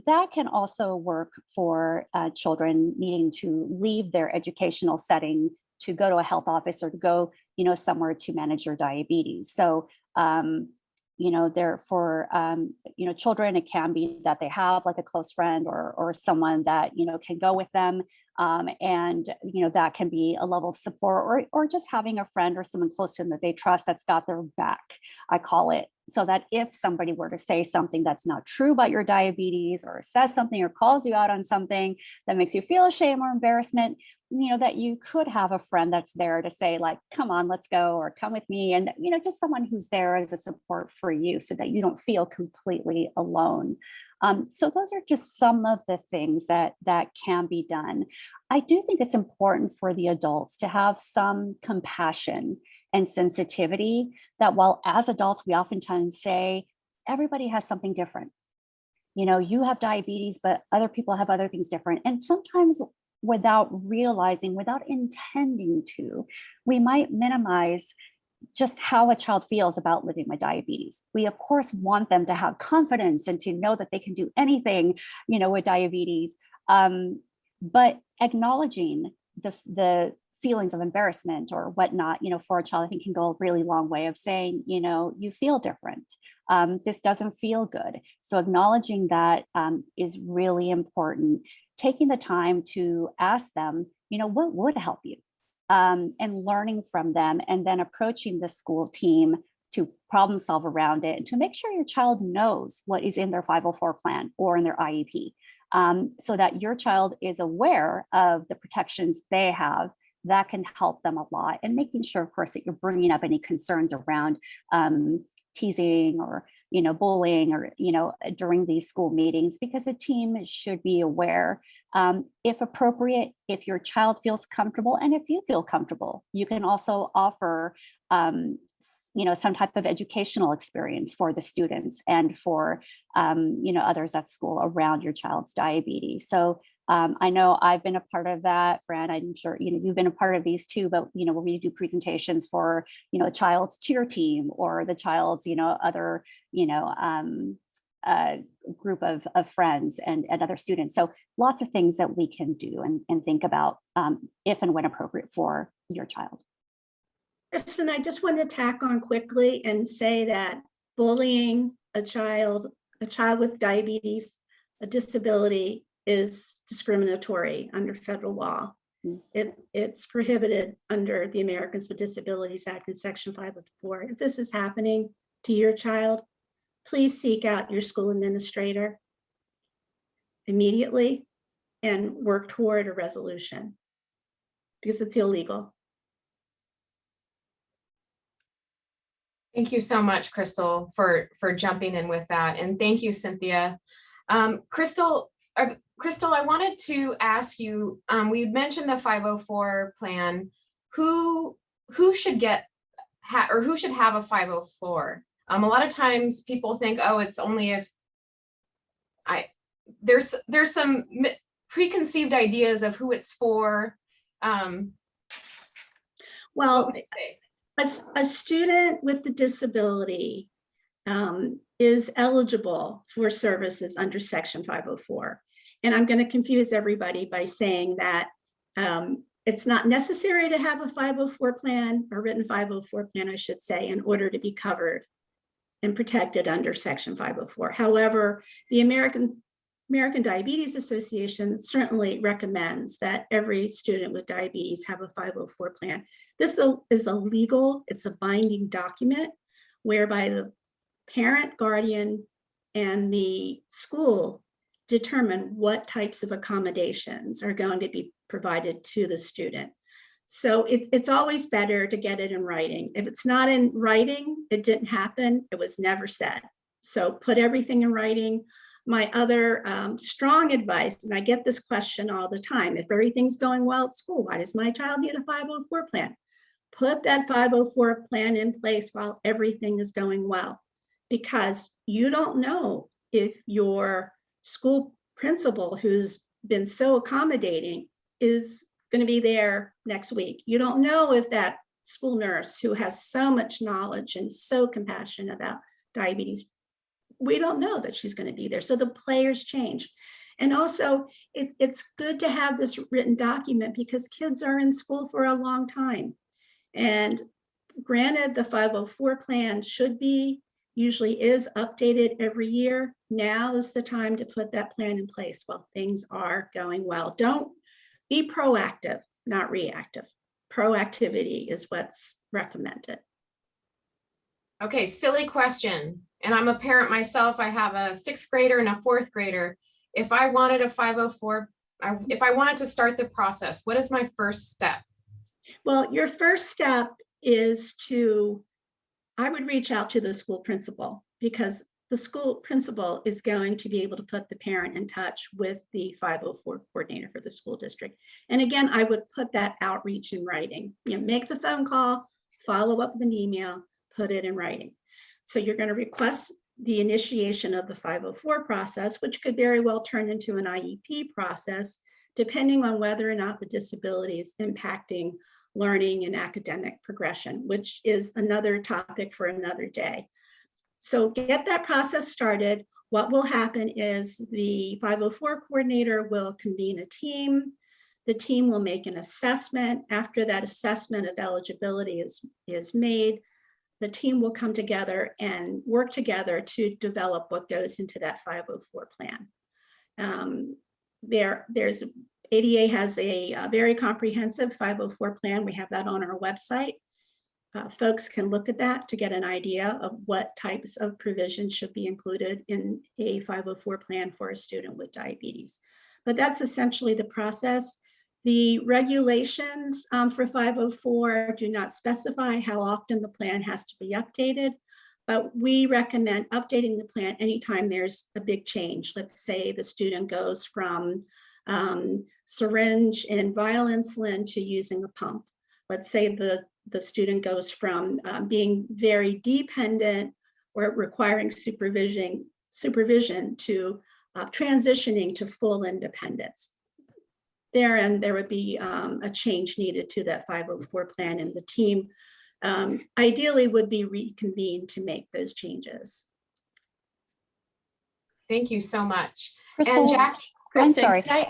Speaker 5: that can also work for children needing to leave their educational setting to go to a health office or to go, somewhere to manage your diabetes. So, children, it can be that they have like a close friend or someone that, can go with them. And, that can be a level of support or just having a friend or someone close to them that they trust that's got their back, I call it. So that if somebody were to say something that's not true about your diabetes or says something or calls you out on something that makes you feel shame or embarrassment, that you could have a friend that's there to say like, come on, let's go, or come with me. And, just someone who's there as a support for you so that you don't feel completely alone. So those are just some of the things that can be done. I do think it's important for the adults to have some compassion and sensitivity that while as adults, we oftentimes say, everybody has something different. You have diabetes, but other people have other things different. And sometimes without realizing, without intending to, we might minimize just how a child feels about living with diabetes. We of course want them to have confidence and to know that they can do anything, with diabetes. But acknowledging the feelings of embarrassment or whatnot, for a child, I think can go a really long way of saying, you feel different. This doesn't feel good. So acknowledging that is really important. Taking the time to ask them, what would help you? And learning from them, and then approaching the school team to problem solve around it and to make sure your child knows what is in their 504 plan or in their IEP, so that your child is aware of the protections they have. That can help them a lot. And making sure, of course, that you're bringing up any concerns around teasing or bullying or during these school meetings, because the team should be aware, if appropriate, if your child feels comfortable and if you feel comfortable. You can also offer some type of educational experience for the students and for others at school around your child's diabetes. So I know I've been a part of that, Fran. I'm sure you've been a part of these too. But when we do presentations for a child's cheer team or the child's other group of friends and other students. So lots of things that we can do and think about if and when appropriate for your child.
Speaker 4: Kristin, I just want to tack on quickly and say that bullying a child with diabetes, a disability, is discriminatory under federal law. It's prohibited under the Americans with Disabilities Act in Section 504. If this is happening to your child, please seek out your school administrator immediately and work toward a resolution because it's illegal.
Speaker 1: Thank you so much, Crystal, for jumping in with that. And thank you, Cynthia. Crystal, I wanted to ask you, we mentioned the 504 plan. Who should who should have a 504? A lot of times people think, oh, it's only if there's some preconceived ideas of who it's for.
Speaker 4: Well, a student with a disability is eligible for services under Section 504. And I'm going to confuse everybody by saying that it's not necessary to have a 504 plan, or written 504 plan, I should say, in order to be covered and protected under Section 504. However, the American Diabetes Association certainly recommends that every student with diabetes have a 504 plan. This is it's a binding document whereby the parent, guardian, and the school determine what types of accommodations are going to be provided to the student. So it's always better to get it in writing. If it's not in writing, it didn't happen, it was never said. So put everything in writing. My other strong advice, and I get this question all the time, if everything's going well at school, why does my child need a 504 plan? Put that 504 plan in place while everything is going well, because you don't know if your school principal, who's been so accommodating, is going to be there next week. You don't know if that school nurse, who has so much knowledge and so compassionate about diabetes, we don't know that she's going to be there. So the players change. And also, it's good to have this written document because kids are in school for a long time. And granted, the 504 plan usually is updated every year. Now is the time to put that plan in place while things are going well. Don't be proactive, not reactive. Proactivity is what's recommended.
Speaker 1: Okay, silly question. And I'm a parent myself. I have a 6th grader and a 4th grader. If I wanted a 504, if I wanted to start the process, what is my first step?
Speaker 4: Well, your first step is I would reach out to the school principal, because the school principal is going to be able to put the parent in touch with the 504 coordinator for the school district. And again, I would put that outreach in writing. Make the phone call, follow up with an email, put it in writing. So you're going to request the initiation of the 504 process, which could very well turn into an IEP process, depending on whether or not the disability is impacting learning and academic progression, which is another topic for another day. So get that process started. What will happen is the 504 coordinator will convene a team. The team will make an assessment. After that assessment of eligibility is made, the team will come together and work together to develop what goes into that 504 plan. ADA has a very comprehensive 504 plan. We have that on our website. Folks can look at that to get an idea of what types of provisions should be included in a 504 plan for a student with diabetes. But that's essentially the process. The regulations for 504 do not specify how often the plan has to be updated, but we recommend updating the plan anytime there's a big change. Let's say the student goes from syringe and vial insulin to using a pump. Let's say the student goes from being very dependent or requiring supervision to transitioning to full independence. There would be a change needed to that 504 plan, and the team ideally would be reconvened to make those changes.
Speaker 1: Thank you so much.
Speaker 5: Crystal,
Speaker 1: And Jackie,
Speaker 5: I'm
Speaker 6: Kristin,
Speaker 5: sorry.
Speaker 6: can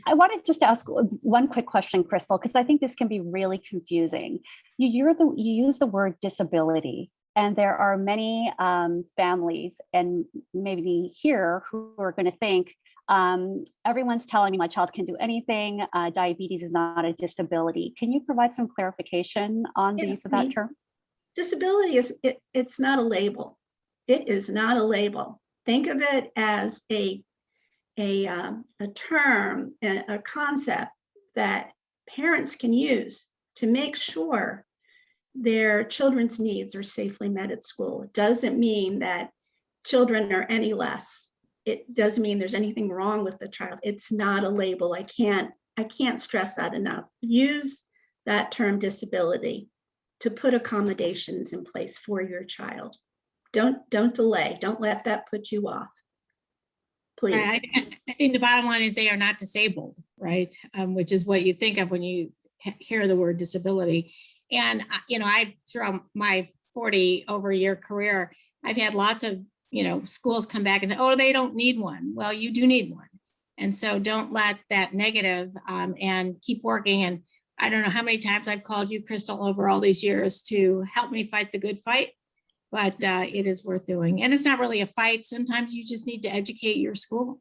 Speaker 5: I wanted just to ask one quick question, Crystal, because I think this can be really confusing. You use the word disability, and there are many families, and maybe here, who are going to think, everyone's telling me my child can do anything. Diabetes is not a disability. Can you provide some clarification on the use of that term?
Speaker 4: Disability it's not a label. It is not a label. Think of it as a term, a concept that parents can use to make sure their children's needs are safely met at school. It doesn't mean that children are any less. It doesn't mean there's anything wrong with the child. It's not a label. I can't stress that enough. Use that term disability to put accommodations in place for your child. Don't delay. Don't let that put you off. Please.
Speaker 2: I think the bottom line is they are not disabled, right? Which is what you think of when you hear the word disability. And, throughout my 40-over-year career, I've had lots of, schools come back and say, oh, they don't need one. Well, you do need one. And so don't let that negative and keep working. And I don't know how many times I've called you, Crystal, over all these years to help me fight the good fight. But it is worth doing. And it's not really a fight. Sometimes you just need to educate your school.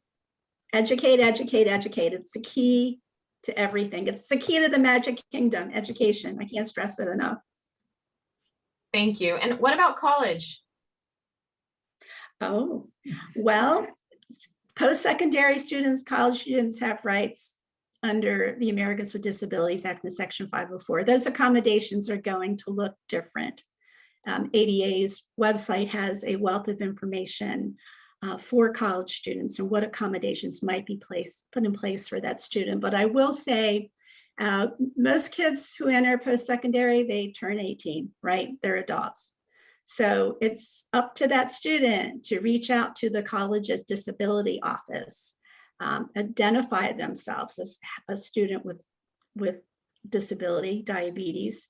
Speaker 4: Educate, educate, educate. It's the key to everything. It's the key to the magic kingdom, education. I can't stress it enough.
Speaker 1: thank you. And what about college?
Speaker 4: Oh, well, post-secondary students, college students have rights under the Americans with Disabilities Act in Section 504. Those accommodations are going to look different. ADA's website has a wealth of information for college students and what accommodations might be put in place for that student. But I will say, most kids who enter post-secondary, they turn 18, right? They're adults. So it's up to that student to reach out to the college's disability office, identify themselves as a student with disability, diabetes,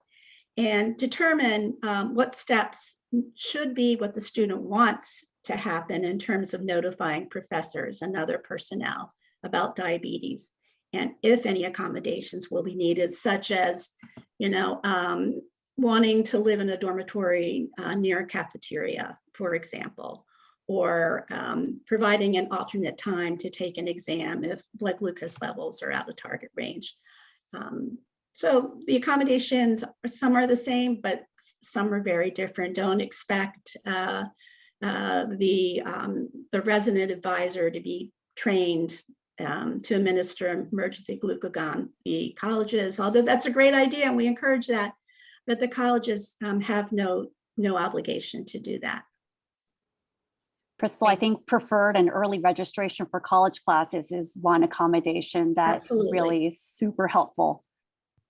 Speaker 4: and determine what steps should be what the student wants to happen in terms of notifying professors and other personnel about diabetes, and if any accommodations will be needed, such as, wanting to live in a dormitory near a cafeteria, for example, or providing an alternate time to take an exam if blood glucose levels are out of target range. So the accommodations, some are the same, but some are very different. Don't expect the resident advisor to be trained to administer emergency glucagon. The colleges, although that's a great idea and we encourage that, but the colleges have no obligation to do that.
Speaker 5: Crystal, I think preferred and early registration for college classes is one accommodation that
Speaker 4: Absolutely.
Speaker 5: really is super helpful.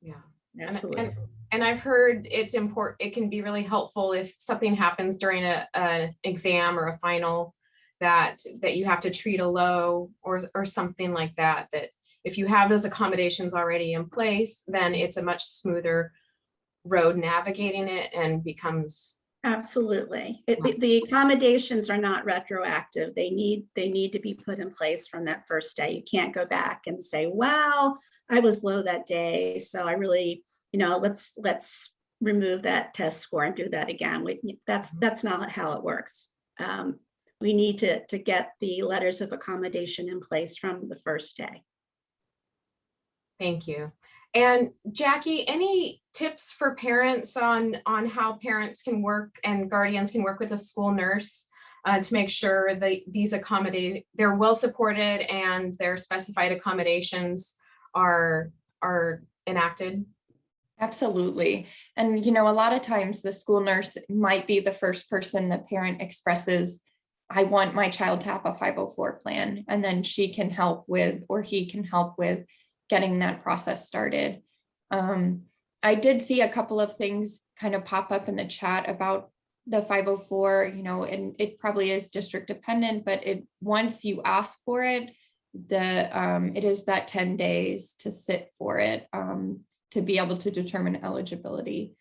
Speaker 1: Yeah.
Speaker 4: Absolutely.
Speaker 1: And I've heard it's important, it can be really helpful if something happens during an exam or a final that you have to treat a low or something like that, that if you have those accommodations already in place, then it's a much smoother road navigating it and becomes.
Speaker 4: Absolutely. The accommodations are not retroactive. They need to be put in place from that first day. You can't go back and say, well, I was low that day, so I really, let's remove that test score and do that again. That's not how it works. We need to get the letters of accommodation in place from the first day.
Speaker 1: Thank you. And Jackie, any tips for parents on how parents can work and guardians can work with a school nurse to make sure that they're well supported and their specified accommodations are enacted?
Speaker 6: Absolutely. And, a lot of times the school nurse might be the first person the parent expresses, I want my child to have a 504 plan, and then she can help with, or he can help with getting that process started. I did see a couple of things kind of pop up in the chat about the 504, and it probably is district dependent, but once you ask for it, it is that 10 days to sit for it, to be able to determine eligibility.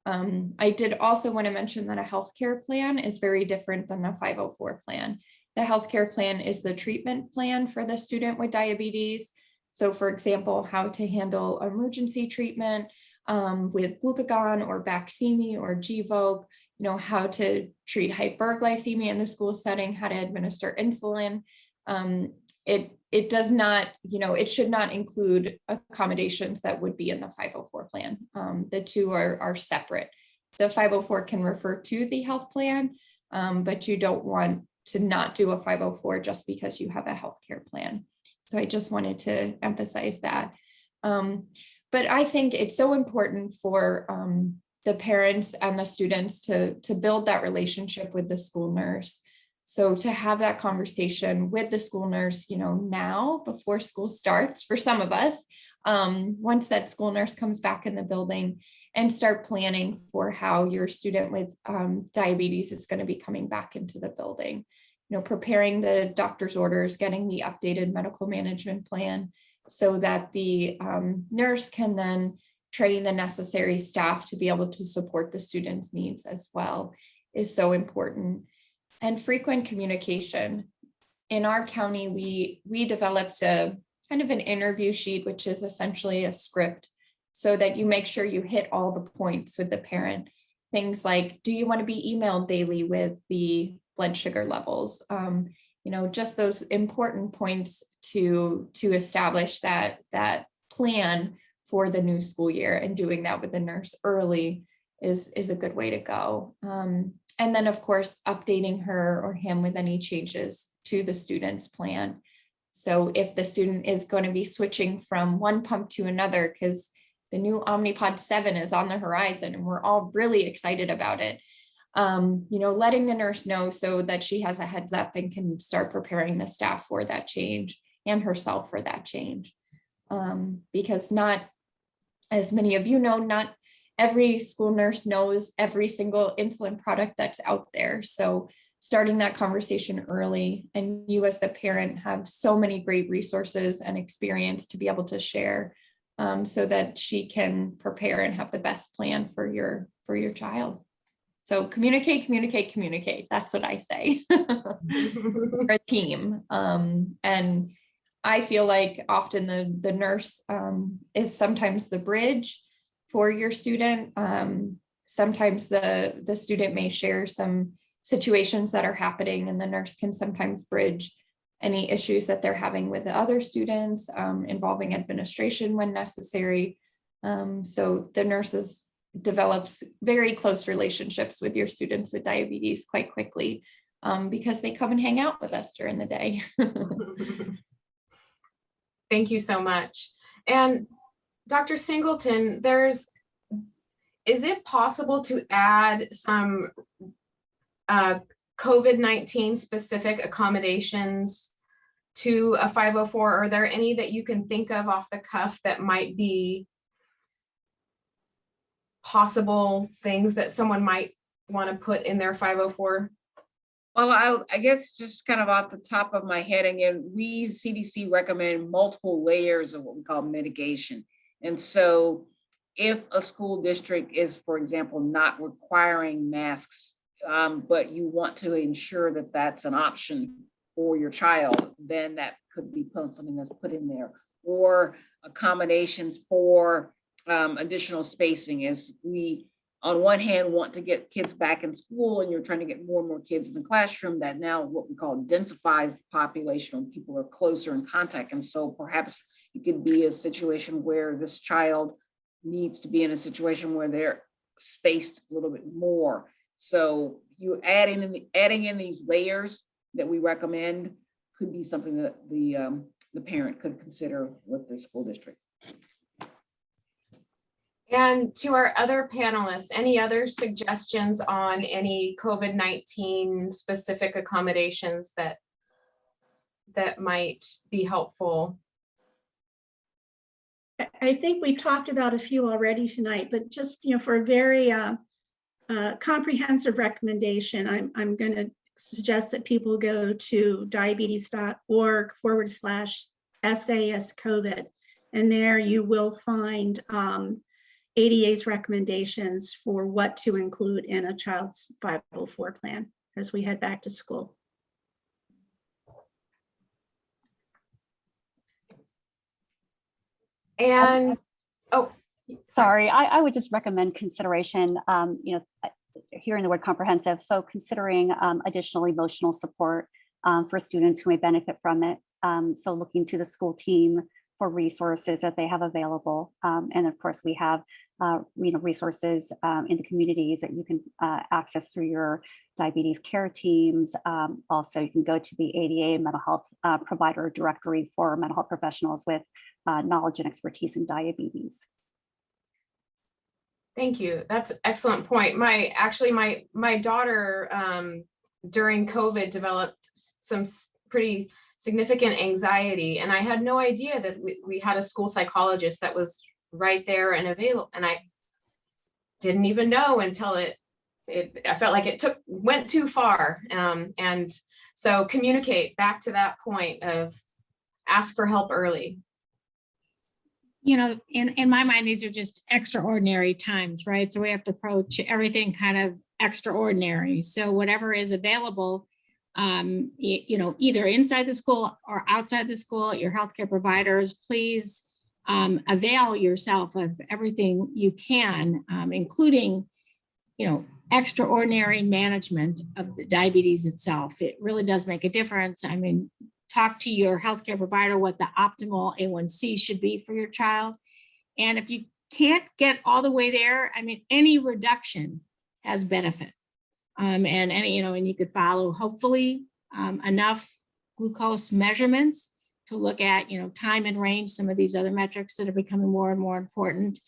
Speaker 6: I did also want to mention that a healthcare plan is very different than a 504 plan. The healthcare plan is the treatment plan for the student with diabetes. So for example, how to handle emergency treatment with glucagon or Baqsimi or Gvoke, how to treat hyperglycemia in the school setting, how to administer insulin. It does not, it should not include accommodations that would be in the 504 plan. The two are separate. The 504 can refer to the health plan, but you don't want to not do a 504 just because you have a healthcare plan. So I just wanted to emphasize that. But I think it's so important for the parents and the students to build that relationship with the school nurse. So to have that conversation with the school nurse, now before school starts for some of us, once that school nurse comes back in the building, and start planning for how your student with diabetes is going to be coming back into the building, preparing the doctor's orders, getting the updated medical management plan so that the nurse can then train the necessary staff to be able to support the student's needs as well is so important. And frequent communication. In our county, we developed a kind of an interview sheet, which is essentially a script, so that you make sure you hit all the points with the parent. Things like, do you want to be emailed daily with the blood sugar levels? Just those important points to establish that plan for the new school year, and doing that with the nurse early is a good way to go. And then, of course, updating her or him with any changes to the student's plan. So if the student is going to be switching from one pump to another, because the new Omnipod 7 is on the horizon and we're all really excited about it, letting the nurse know so that she has a heads up and can start preparing the staff for that change and herself for that change. Because not, as many of you know, not every school nurse knows every single insulin product that's out there. So starting that conversation early, and you as the parent have so many great resources and experience to be able to share, so that she can prepare and have the best plan for your child. So communicate. That's what I say. For a team. And I feel like often the nurse is sometimes the bridge for your student. Sometimes the student may share some situations that are happening, and the nurse can sometimes bridge any issues that they're having with the other students, involving administration when necessary. So the nurses develops very close relationships with your students with diabetes quite quickly, because they come and hang out with us during the day.
Speaker 1: Thank you so much. And Dr. Singleton, is it possible to add some COVID-19 specific accommodations to a 504? Are there any that you can think of off the cuff that might be possible things that someone might want to put in their 504?
Speaker 3: Well, I guess just kind of off the top of my head, again, we CDC recommend multiple layers of what we call mitigation. And so if a school district is, for example, not requiring masks, but you want to ensure that that's an option for your child, then that could be something that's put in there. Or accommodations for additional spacing, as we, on one hand, want to get kids back in school, and you're trying to get more and more kids in the classroom, that now what we call densifies the population when people are closer in contact. And so perhaps it could be a situation where this child needs to be in a situation where they're spaced a little bit more. So you adding in these layers that we recommend could be something that the parent could consider with the school district.
Speaker 1: And to our other panelists, any other suggestions on any COVID-19 specific accommodations that might be helpful?
Speaker 4: I think we've talked about a few already tonight, but just, for a very comprehensive recommendation, I'm going to suggest that people go to diabetes.org/SAS COVID, and there you will find ADA's recommendations for what to include in a child's 504 plan as we head back to school.
Speaker 1: And, oh,
Speaker 5: Sorry, I would just recommend consideration, hearing the word comprehensive. So considering additional emotional support for students who may benefit from it. So looking to the school team for resources that they have available. And of course, we have resources in the communities that you can access through your diabetes care teams. Also, you can go to the ADA mental health provider directory for mental health professionals with knowledge and expertise in diabetes.
Speaker 1: thank you. That's an excellent point. My daughter during COVID developed some pretty significant anxiety, and I had no idea that we had a school psychologist that was right there and available, and I didn't even know until I felt like it went too far. And so communicate, back to that point of ask for help early.
Speaker 2: In my mind, these are just extraordinary times, right? So we have to approach everything kind of extraordinary. So whatever is available, either inside the school or outside the school, your healthcare providers, please avail yourself of everything you can, including, extraordinary management of the diabetes itself. It really does make a difference. I mean, talk to your healthcare provider what the optimal A1C should be for your child. And if you can't get all the way there, I mean, any reduction has benefit. And you could follow hopefully enough glucose measurements to look at, time and range, some of these other metrics that are becoming more and more important.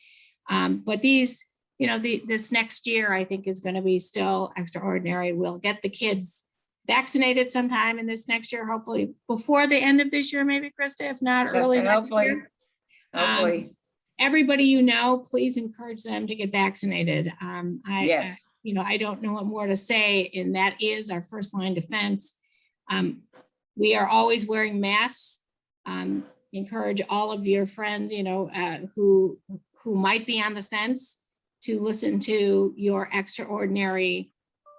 Speaker 2: But these, this next year, I think is going to be still extraordinary. We'll get the kids vaccinated sometime in this next year, hopefully before the end of this year, maybe, Christa, if not early next year.
Speaker 3: Hopefully.
Speaker 2: Everybody, please encourage them to get vaccinated.
Speaker 3: Yes.
Speaker 2: I don't know what more to say, and that is our first line defense. We are always wearing masks. Encourage all of your friends, who might be on the fence to listen to your extraordinary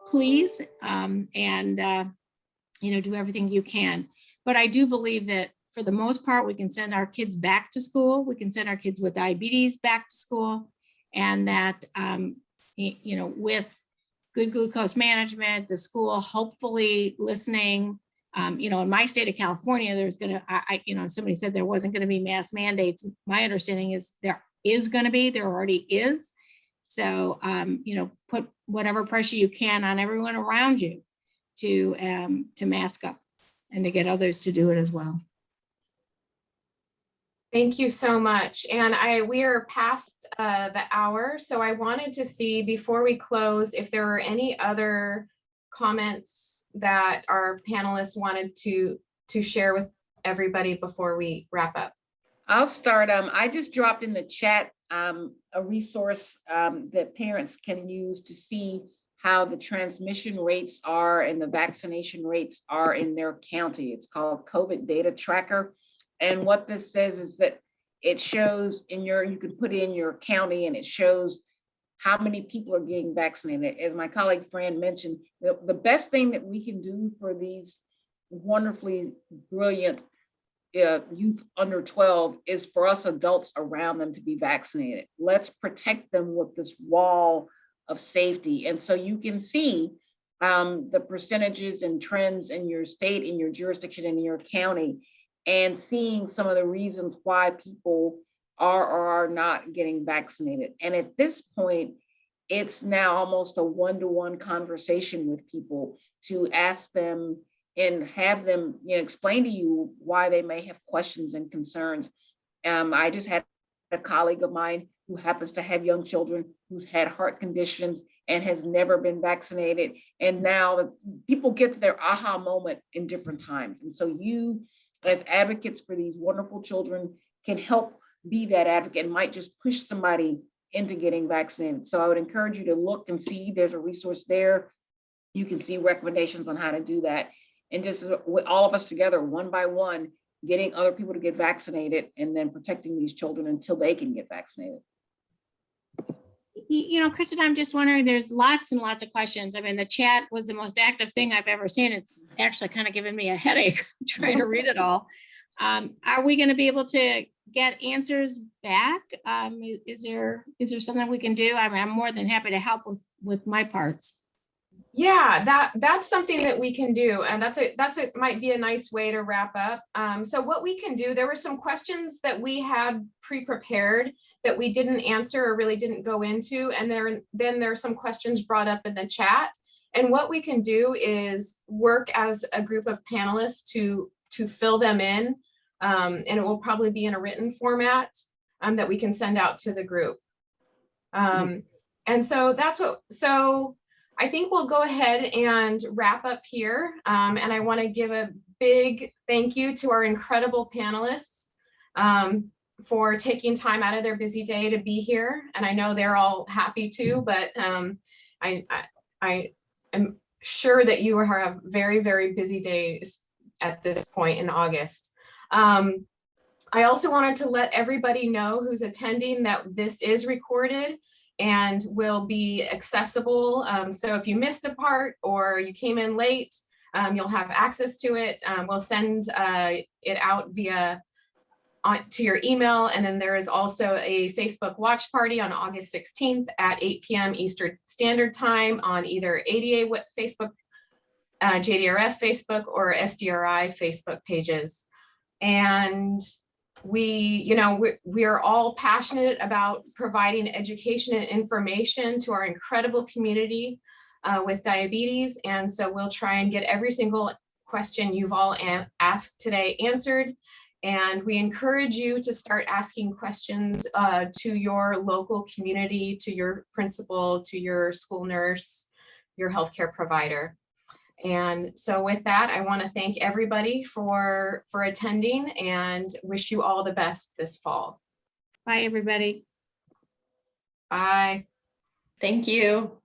Speaker 2: pleas, and do everything you can. But I do believe that for the most part, we can send our kids back to school. We can send our kids with diabetes back to school, and that with good glucose management, the school hopefully listening. In my state of California, there's going to, somebody said there wasn't going to be mass mandates. My understanding is there already is. So, put whatever pressure you can on everyone around you to mask up and to get others to do it as well.
Speaker 1: Thank you so much. And we are past the hour. So I wanted to see before we close, if there were any other comments that our panelists wanted to share with everybody before we wrap up.
Speaker 3: I'll start. I just dropped in the chat a resource that parents can use to see how the transmission rates are and the vaccination rates are in their county. It's called COVID Data Tracker. And what this says is that it shows you can put in your county, and it shows how many people are getting vaccinated. As my colleague Fran mentioned, the best thing that we can do for these wonderfully brilliant youth under 12 is for us adults around them to be vaccinated. Let's protect them with this wall of safety. And so you can see the percentages and trends in your state, in your jurisdiction, in your county, and seeing some of the reasons why people are or are not getting vaccinated. And at this point, it's now almost a one-to-one conversation with people to ask them and have them explain to you why they may have questions and concerns. I just had a colleague of mine who happens to have young children who's had heart conditions and has never been vaccinated. And now people get to their aha moment in different times. And so you, as advocates for these wonderful children, can help be that advocate and might just push somebody into getting vaccinated. So I would encourage you to look and see, there's a resource there. You can see recommendations on how to do that. And just with all of us together, one by one, getting other people to get vaccinated and then protecting these children until they can get vaccinated.
Speaker 2: Kristin, I'm just wondering, there's lots and lots of questions. I mean, the chat was the most active thing I've ever seen. It's actually kind of given me a headache trying to read it all. Are we going to be able to get answers back? Is there something we can do? I mean, I'm more than happy to help with my parts.
Speaker 1: Yeah, that's something that we can do, and might be a nice way to wrap up. So what we can do, there were some questions that we had pre-prepared that we didn't answer or really didn't go into, and then there are some questions brought up in the chat. And what we can do is work as a group of panelists to fill them in, and it will probably be in a written format that we can send out to the group. And so I think we'll go ahead and wrap up here. And I want to give a big thank you to our incredible panelists for taking time out of their busy day to be here. And I know they're all happy too, but I am sure that you have very, very busy days at this point in August. I also wanted to let everybody know who's attending that this is recorded and will be accessible. So if you missed a part or you came in late, you'll have access to it. We'll send it out to your email. And then there is also a Facebook watch party on August 16th at 8 p.m. Eastern Standard Time on either ADA Facebook, JDRF Facebook, or SDRI Facebook pages. And we are all passionate about providing education and information to our incredible community with diabetes. And so we'll try and get every single question you've all asked today answered. And we encourage you to start asking questions to your local community, to your principal, to your school nurse, your healthcare provider. And so with that, I want to thank everybody for attending and wish you all the best this fall.
Speaker 2: Bye, everybody.
Speaker 1: Bye.
Speaker 6: Thank you.